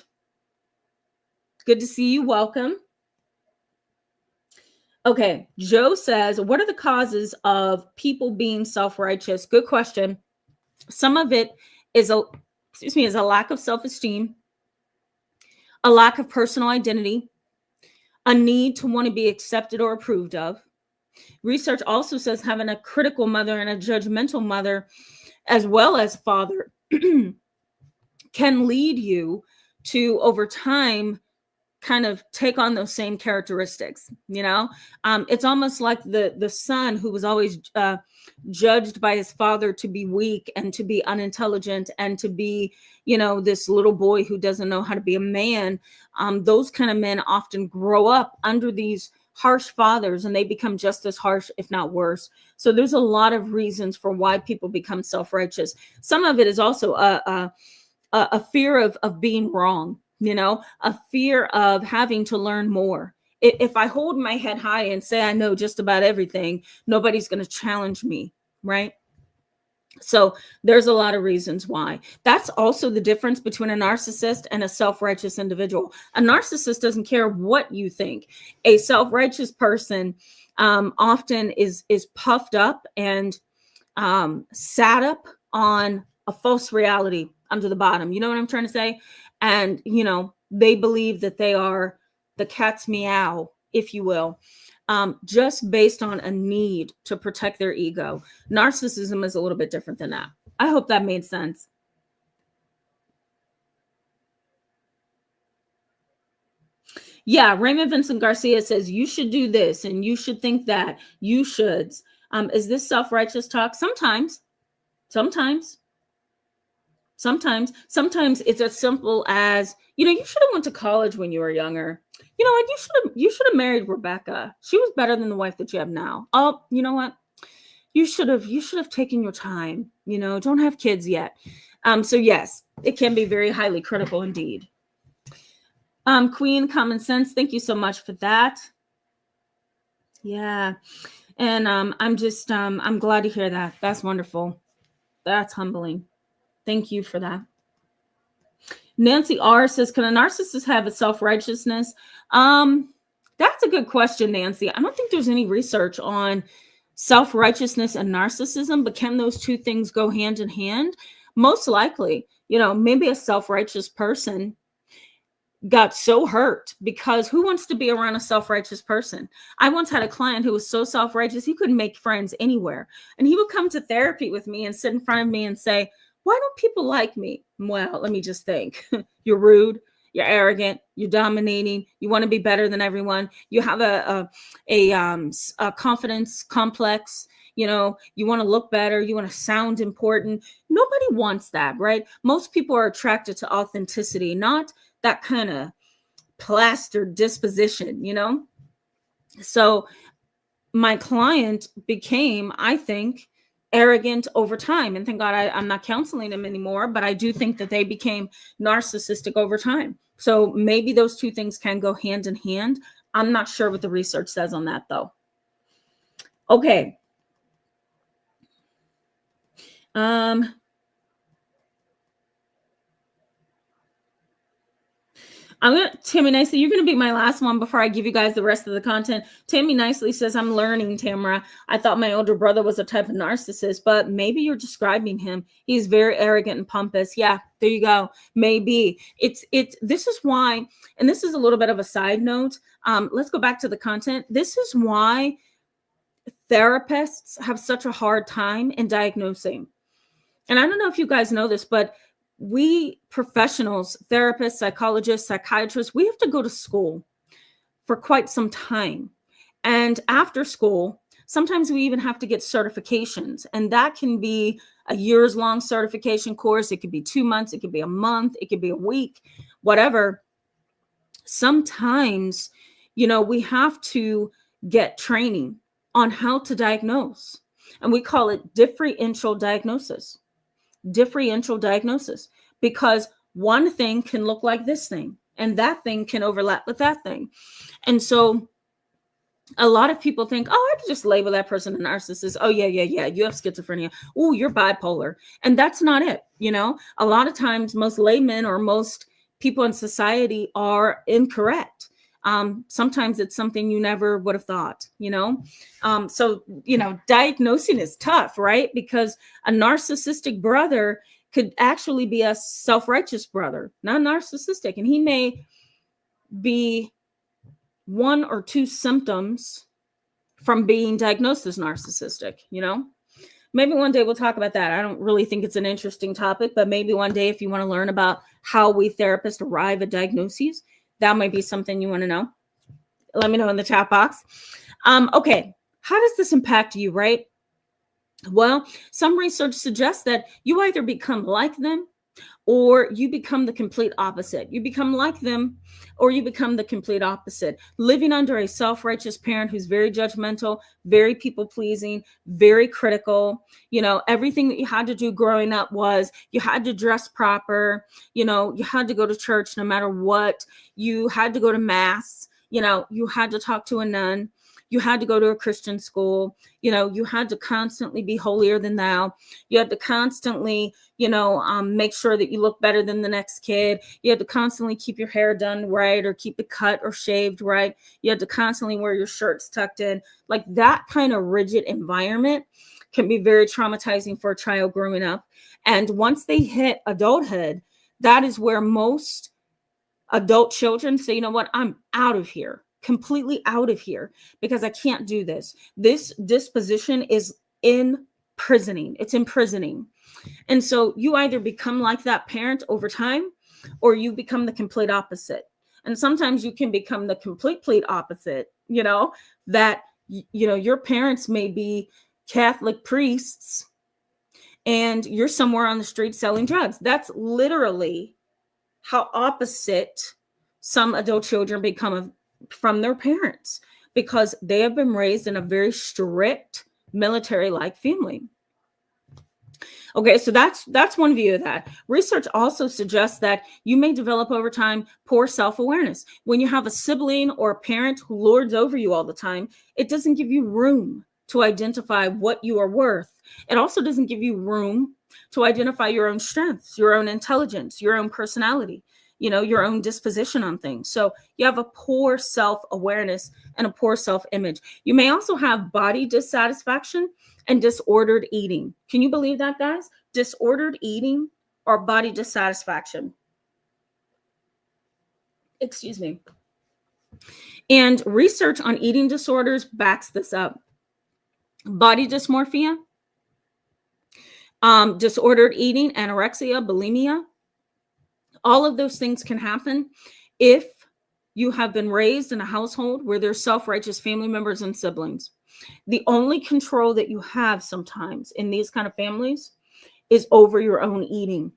Good to see you. Welcome. Okay. Joe says, what are the causes of people being self-righteous? Good question. Some of it is a lack of self-esteem, a lack of personal identity, a need to want to be accepted or approved of. Research also says having a critical mother and a judgmental mother, as well as father, can lead you to, over time, kind of take on those same characteristics. It's almost like the son who was always judged by his father to be weak and to be unintelligent and to be, this little boy who doesn't know how to be a man. Those kind of men often grow up under these harsh fathers, and they become just as harsh, if not worse. So there's a lot of reasons for why people become self-righteous. Some of it is also a fear of being wrong, a fear of having to learn more. If I hold my head high and say I know just about everything, nobody's going to challenge me, right? So there's a lot of reasons why. That's also the difference between a narcissist and a self-righteous individual. A narcissist doesn't care what you think. A self-righteous person often is puffed up and sat up on a false reality under the bottom. You know what I'm trying to say? And, they believe that they are the cat's meow, if you will, just based on a need to protect their ego. Narcissism is a little bit different than that. I hope that made sense. Yeah, Raymond Vincent Garcia says, you should do this and you should think that. You shoulds. Is this self-righteous talk? Sometimes. Sometimes it's as simple as, you should have went to college when you were younger. You know what? You should have married Rebecca. She was better than the wife that you have now. Oh, you know what? You should have taken your time. Don't have kids yet. So yes, it can be very highly critical indeed. Queen Common Sense, thank you so much for that. Yeah. And I'm glad to hear that. That's wonderful. That's humbling. Thank you for that. Nancy R says, can a narcissist have a self-righteousness? That's a good question, Nancy. I don't think there's any research on self-righteousness and narcissism, but can those two things go hand in hand? Most likely. Maybe a self-righteous person got so hurt, because who wants to be around a self-righteous person? I once had a client who was so self-righteous, he couldn't make friends anywhere. And he would come to therapy with me and sit in front of me and say, why don't people like me? Well, let me just think. You're rude. You're arrogant. You're dominating. You want to be better than everyone. You have a confidence complex. You want to look better. You want to sound important. Nobody wants that, right? Most people are attracted to authenticity, not that kind of plastered disposition, So my client became, I think, arrogant over time. And thank God I'm not counseling them anymore, but I do think that they became narcissistic over time. So maybe those two things can go hand in hand. I'm not sure what the research says on that, though. Okay. Tammy Nicely, you're gonna be my last one before I give you guys the rest of the content. Tammy Nicely says, I'm learning, Tamara. I thought my older brother was a type of narcissist, but maybe you're describing him. He's very arrogant and pompous. Yeah, there you go. Maybe. This is why, and this is a little bit of a side note. Let's go back to the content. This is why therapists have such a hard time in diagnosing. And I don't know if you guys know this, but we professionals, therapists, psychologists, psychiatrists, we have to go to school for quite some time. And after school, sometimes we even have to get certifications. And that can be a years long certification course. It could be 2 months. It could be a month. It could be a week, whatever. Sometimes, we have to get training on how to diagnose. And we call it differential diagnosis. Differential diagnosis, because one thing can look like this thing and that thing can overlap with that thing. And so a lot of people think, oh, I can just label that person a narcissist. Oh, yeah, you have schizophrenia. Oh, you're bipolar. And that's not it. A lot of times most laymen or most people in society are incorrect. Sometimes it's something you never would have thought, So, diagnosing is tough, right? Because a narcissistic brother could actually be a self-righteous brother, not narcissistic. And he may be 1 or 2 symptoms from being diagnosed as narcissistic, Maybe one day we'll talk about that. I don't really think it's an interesting topic, but maybe one day if you want to learn about how we therapists arrive at diagnoses, that might be something you want to know. Let me know in the chat box. Okay, how does this impact you, right? Well, some research suggests that you either become like them or you become the complete opposite. You become like them or you become the complete opposite. Living under a self-righteous parent who's very judgmental, very people-pleasing, very critical. Everything that you had to do growing up was you had to dress proper. You had to go to church no matter what. You had to go to mass. You had to talk to a nun. You had to go to a Christian school. You had to constantly be holier than thou. You had to constantly, make sure that you look better than the next kid. You had to constantly keep your hair done right or keep it cut or shaved right. You had to constantly wear your shirts tucked in. Like that kind of rigid environment can be very traumatizing for a child growing up. And once they hit adulthood, that is where most adult children say, you know what, I'm out of here. Completely out of here because I can't do this. This disposition is imprisoning. It's imprisoning. And so you either become like that parent over time or you become the complete opposite. And sometimes you can become the complete opposite, that, your parents may be Catholic priests and you're somewhere on the street selling drugs. That's literally how opposite some adult children become from their parents because they have been raised in a very strict military-like family. Okay, so that's one view of that. Research also suggests that you may develop over time poor self-awareness. When you have a sibling or a parent who lords over you all the time, it doesn't give you room to identify what you are worth. It also doesn't give you room to identify your own strengths, your own intelligence, your own personality, your own disposition on things. So you have a poor self-awareness and a poor self-image. You may also have body dissatisfaction and disordered eating. Can you believe that, guys? Disordered eating or body dissatisfaction. Excuse me. And research on eating disorders backs this up. Body dysmorphia, disordered eating, anorexia, bulimia, all of those things can happen if you have been raised in a household where there's self-righteous family members and siblings. The only control that you have sometimes in these kind of families is over your own eating.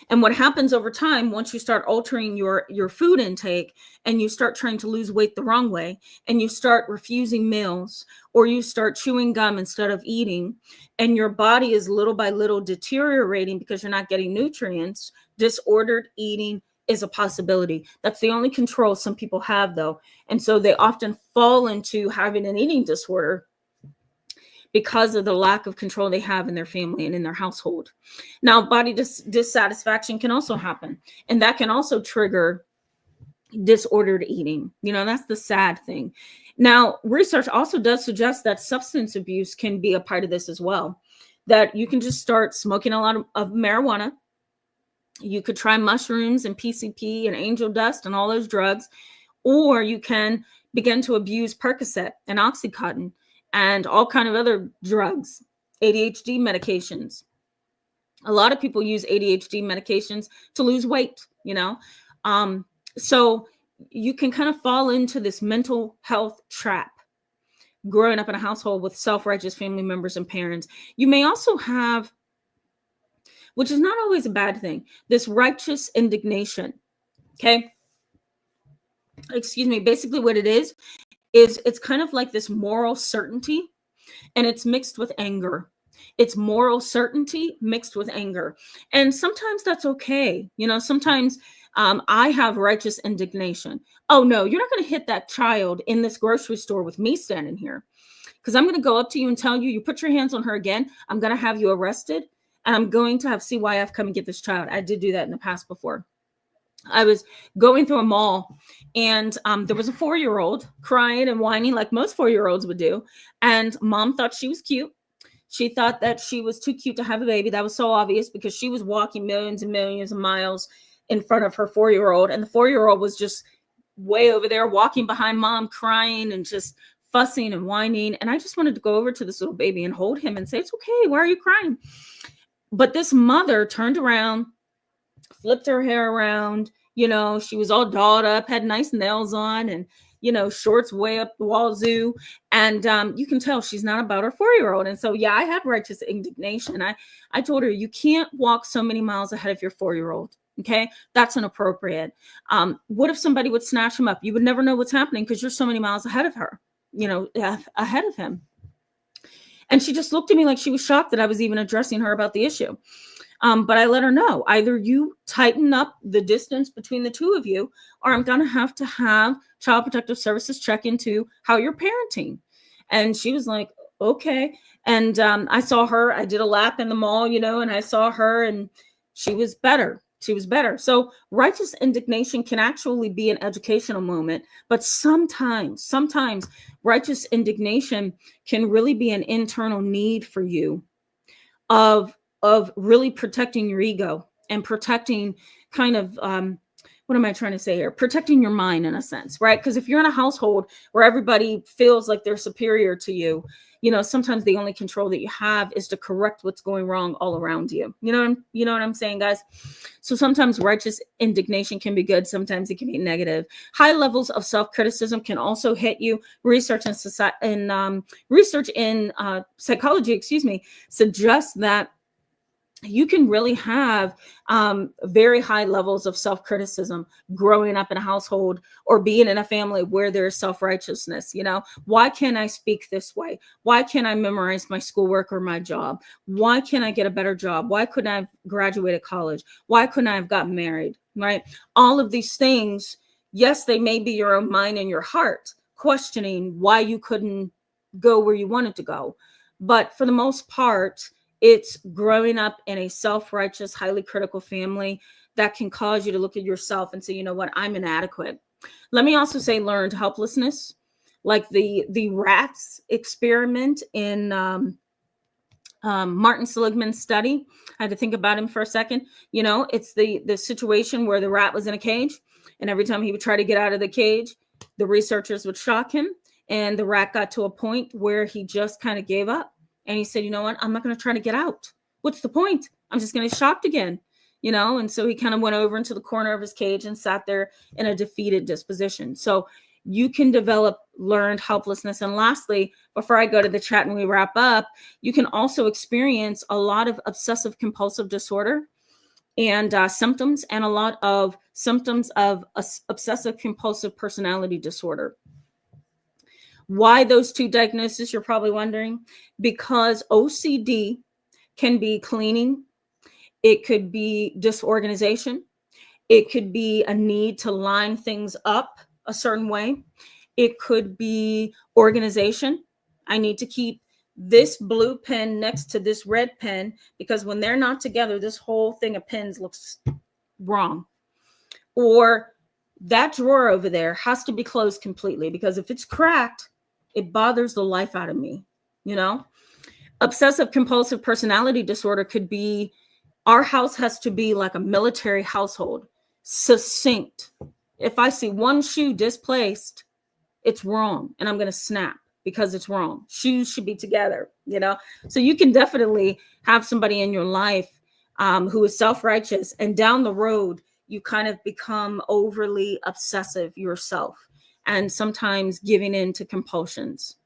And what happens over time, once you start altering your food intake and you start trying to lose weight the wrong way and you start refusing meals or you start chewing gum instead of eating and your body is little by little deteriorating because you're not getting nutrients, disordered eating is a possibility. That's the only control some people have, though. And so they often fall into having an eating disorder because of the lack of control they have in their family and in their household. Now, body dissatisfaction can also happen, and that can also trigger disordered eating. That's the sad thing. Now, research also does suggest that substance abuse can be a part of this as well, that you can just start smoking a lot of marijuana. You could try mushrooms and PCP and angel dust and all those drugs, or you can begin to abuse Percocet and Oxycontin and all kind of other drugs, ADHD medications. A lot of people use ADHD medications to lose weight, so you can kind of fall into this mental health trap growing up in a household with self-righteous family members and parents. You may also have, which is not always a bad thing, this righteous indignation. Okay. Excuse me. Basically what it is it's kind of like this moral certainty, and it's mixed with anger. It's moral certainty mixed with anger. And sometimes that's okay. Sometimes I have righteous indignation. Oh no, you're not going to hit that child in this grocery store with me standing here, because I'm going to go up to you and tell you, you put your hands on her again, I'm going to have you arrested, and I'm going to have CYF come and get this child. I did do that in the past before. I was going through a mall, and there was a 4-year-old crying and whining like most 4-year-olds would do. And mom thought she was cute. She thought that she was too cute to have a baby. That was so obvious because she was walking millions and millions of miles in front of her 4-year-old. And the 4-year-old was just way over there walking behind mom, crying and just fussing and whining. And I just wanted to go over to this little baby and hold him and say, it's okay. Why are you crying? But this mother turned around, flipped her hair around. She was all dolled up, had nice nails on, and shorts way up the wazoo. And you can tell she's not about her 4-year-old. And so, yeah, I had righteous indignation. I told her, you can't walk so many miles ahead of your 4-year-old. Okay, that's inappropriate. What if somebody would snatch him up? You would never know what's happening because you're so many miles ahead of her, ahead of him. And she just looked at me like she was shocked that I was even addressing her about the issue. But I let her know, either you tighten up the distance between the two of you, or I'm going to have Child Protective Services check into how you're parenting. And she was like, okay. And I saw her, I did a lap in the mall, and I saw her, and she was better. She was better. So righteous indignation can actually be an educational moment, but sometimes righteous indignation can really be an internal need for you of really protecting your ego and protecting kind of, what am I trying to say here? Protecting your mind in a sense, right? Because if you're in a household where everybody feels like they're superior to you, sometimes the only control that you have is to correct what's going wrong all around you. You know what I'm saying, guys? So sometimes righteous indignation can be good. Sometimes it can be negative. High levels of self-criticism can also hit you. Research in psychology, suggests that you can really have very high levels of self-criticism growing up in a household or being in a family where there's self-righteousness. Why can't I speak this way? Why can't I memorize my schoolwork or my job? Why can't I get a better job? Why couldn't I have graduated college? Why couldn't I have gotten married? Right? All of these things, yes, they may be your own mind and your heart questioning why you couldn't go where you wanted to go. But for the most part, it's growing up in a self-righteous, highly critical family that can cause you to look at yourself and say, you know what, I'm inadequate. Let me also say learned helplessness, like the rats experiment in Martin Seligman's study. I had to think about him for a second. It's the situation where the rat was in a cage, and every time he would try to get out of the cage, the researchers would shock him, and the rat got to a point where he just kind of gave up. And he said, you know what, I'm not going to try to get out. What's the point? I'm just going to get shocked again, And so he kind of went over into the corner of his cage and sat there in a defeated disposition. So you can develop learned helplessness. And lastly, before I go to the chat and we wrap up, you can also experience a lot of obsessive compulsive disorder and symptoms, and a lot of symptoms of obsessive compulsive personality disorder. Why those two diagnoses, you're probably wondering? Because OCD can be cleaning. It could be disorganization. It could be a need to line things up a certain way. It could be organization. I need to keep this blue pen next to this red pen because when they're not together, this whole thing of pens looks wrong. Or that drawer over there has to be closed completely, because if it's cracked, it bothers the life out of me, you know? Obsessive compulsive personality disorder could be, our house has to be like a military household, succinct. If I see one shoe displaced, it's wrong, and I'm going to snap because it's wrong. Shoes should be together, you know? So you can definitely have somebody in your life who is self-righteous, and down the road, you kind of become overly obsessive yourself, and sometimes giving in to compulsions.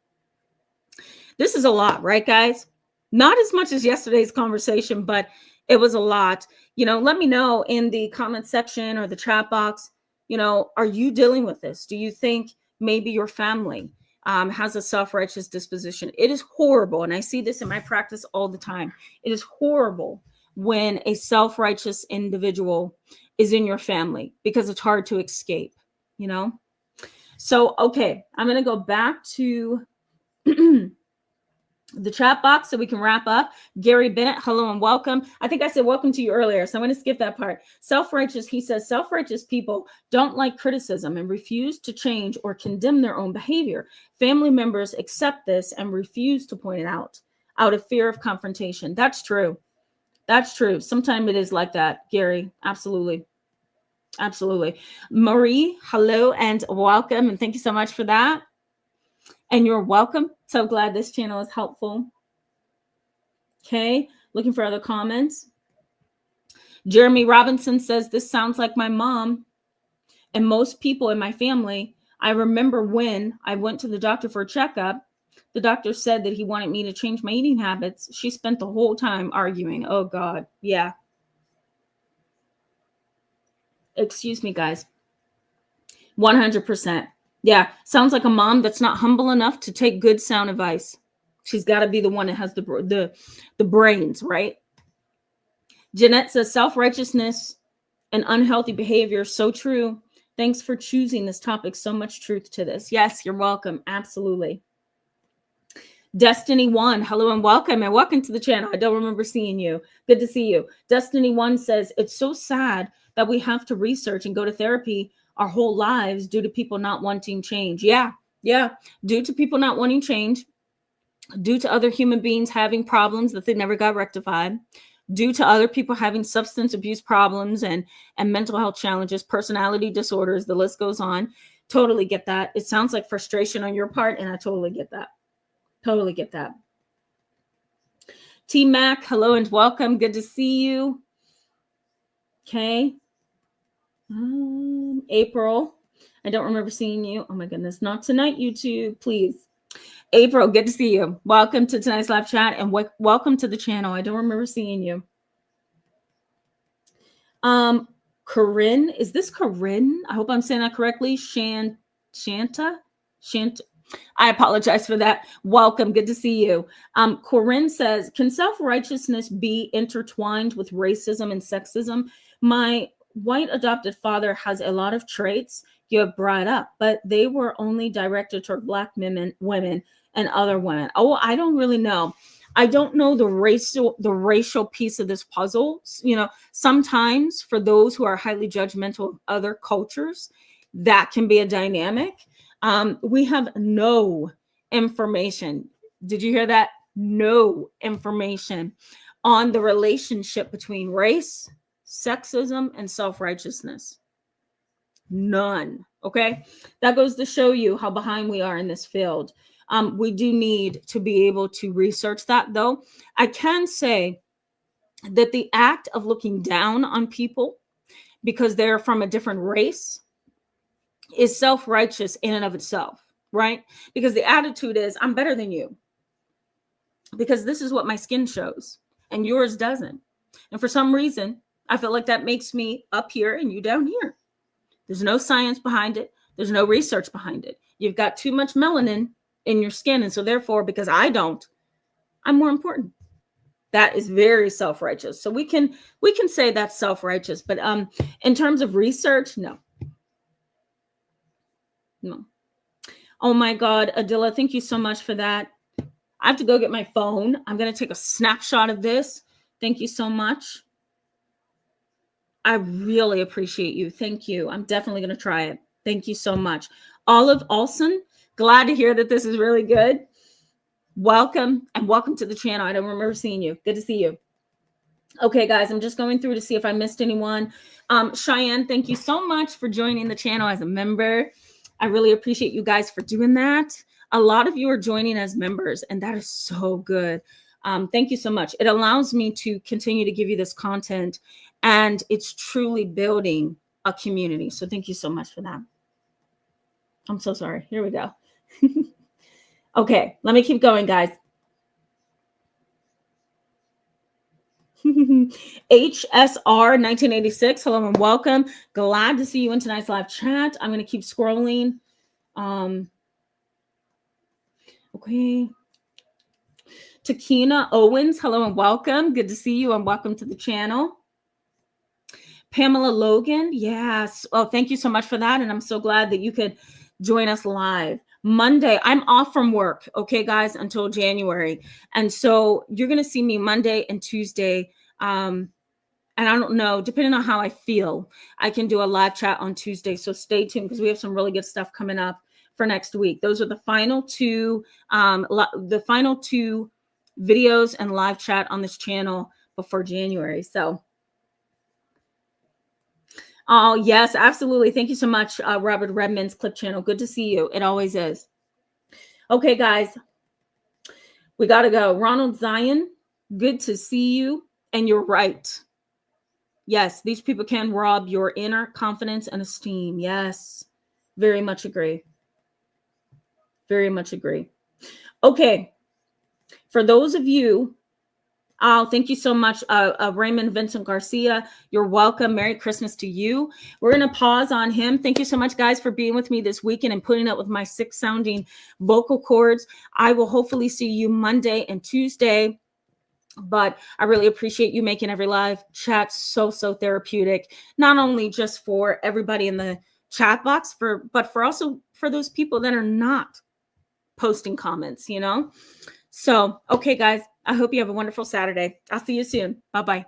This is a lot, right, guys? Not as much as yesterday's conversation, but it was a lot. You know, let me know in the comment section or the chat box, you know, are you dealing with this? Do you think maybe your family has a self-righteous disposition? It is horrible. And I see this in my practice all the time. It is horrible when a self-righteous individual is in your family, because it's hard to escape, you know? So, okay, I'm going to go back to the chat box so we can wrap up. Gary Bennett, hello and welcome. I think I said welcome to you earlier, so I'm going to skip that part. Self-righteous, he says, self-righteous people don't like criticism and refuse to change or condemn their own behavior. Family members accept this and refuse to point it out of fear of confrontation. That's true. That's true. Sometimes it is like that, Gary. Absolutely. Absolutely. Marie, hello and welcome. And thank you so much for that. And you're welcome. So glad this channel is helpful. Okay. Looking for other comments. Jeremy Robinson says, this sounds like my mom and most people in my family. I remember when I went to the doctor for a checkup, the doctor said that he wanted me to change my eating habits. She spent the whole time arguing. Oh God. Yeah. Excuse me, guys. 100%. Yeah. Sounds like a mom that's not humble enough to take good sound advice. She's got to be the one that has the brains, right? Jeanette says self-righteousness and unhealthy behavior. So true. Thanks for choosing this topic. So much truth to this. Yes, you're welcome. Absolutely. Destiny One, hello and welcome to the channel. I don't remember seeing you. Good to see you. Destiny One says, it's so sad that we have to research and go to therapy our whole lives due to people not wanting change. Yeah. Due to people not wanting change, due to other human beings having problems that they never got rectified, due to other people having substance abuse problems and mental health challenges, personality disorders, the list goes on. Totally get that. It sounds like frustration on your part, and I totally get that. Totally get that. T Mac, hello and welcome. Good to see you. Okay. April, I don't remember seeing you. Oh my goodness, not tonight, YouTube, please. April, good to see you. Welcome to tonight's live chat, and welcome to the channel. I don't remember seeing you. Corinne, is this Corinne? I hope I'm saying that correctly. Shanta. I apologize for that. Welcome. Good to see you. Corinne says, can self-righteousness be intertwined with racism and sexism? My white adopted father has a lot of traits you have brought up, but they were only directed toward Black women and other women. Oh, I don't really know. I don't know the racial piece of this puzzle. You know, sometimes for those who are highly judgmental of other cultures, that can be a dynamic. We have no information. Did you hear that? No information on the relationship between race, sexism, and self-righteousness. None. Okay. That goes to show you how behind we are in this field. We do need to be able to research that, though. I can say that the act of looking down on people because they're from a different race is self-righteous in and of itself, right? Because the attitude is, I'm better than you because this is what my skin shows and yours doesn't. And for some reason, I feel like that makes me up here and you down here. There's no science behind it. There's no research behind it. You've got too much melanin in your skin. And so therefore, because I don't, I'm more important. That is very self-righteous. So we can say that's self-righteous, but in terms of research, no. Oh my God, Adila, thank you so much for that. I have to go get my phone. I'm going to take a snapshot of this. Thank you so much. I really appreciate you. Thank you. I'm definitely going to try it. Thank you so much. Olive Olson, glad to hear that this is really good. Welcome, and welcome to the channel. I don't remember seeing you. Good to see you. Okay, guys, I'm just going through to see if I missed anyone. Cheyenne, thank you so much for joining the channel as a member. I really appreciate you guys for doing that. A lot of you are joining as members, and that is so good. Thank you so much. It allows me to continue to give you this content, and it's truly building a community. So thank you so much for that. I'm so sorry. Here we go. Okay, let me keep going, guys. HSR 1986, hello and welcome. Glad to see you in tonight's live chat. I'm going to keep scrolling. Okay. Takina Owens, hello and welcome. Good to see you and welcome to the channel. Pamela Logan, yes. Oh, thank you so much for that. And I'm so glad that you could join us live. Monday, I'm off from work, okay, guys, until January. And so you're going to see me Monday and Tuesday. And I don't know, depending on how I feel, I can do a live chat on Tuesday. So stay tuned because we have some really good stuff coming up for next week. Those are the final two videos and live chat on this channel before January. So, oh, yes, absolutely. Thank you so much, Robert Redmond's Clip Channel. Good to see you. It always is. Okay, guys, we got to go. Ronald Zion, good to see you. And you're right. Yes, these people can rob your inner confidence and esteem. Yes, very much agree. Very much agree. Okay, for those of you, oh, thank you so much, Raymond Vincent Garcia. You're welcome. Merry Christmas to you. We're going to pause on him. Thank you so much, guys, for being with me this weekend and putting up with my sick sounding vocal cords. I will hopefully see you Monday and Tuesday. But I really appreciate you making every live chat so therapeutic, not only just for everybody in the chat box, but for also for those people that are not posting comments, you know? So, okay, guys, I hope you have a wonderful Saturday. I'll see you soon. Bye-bye.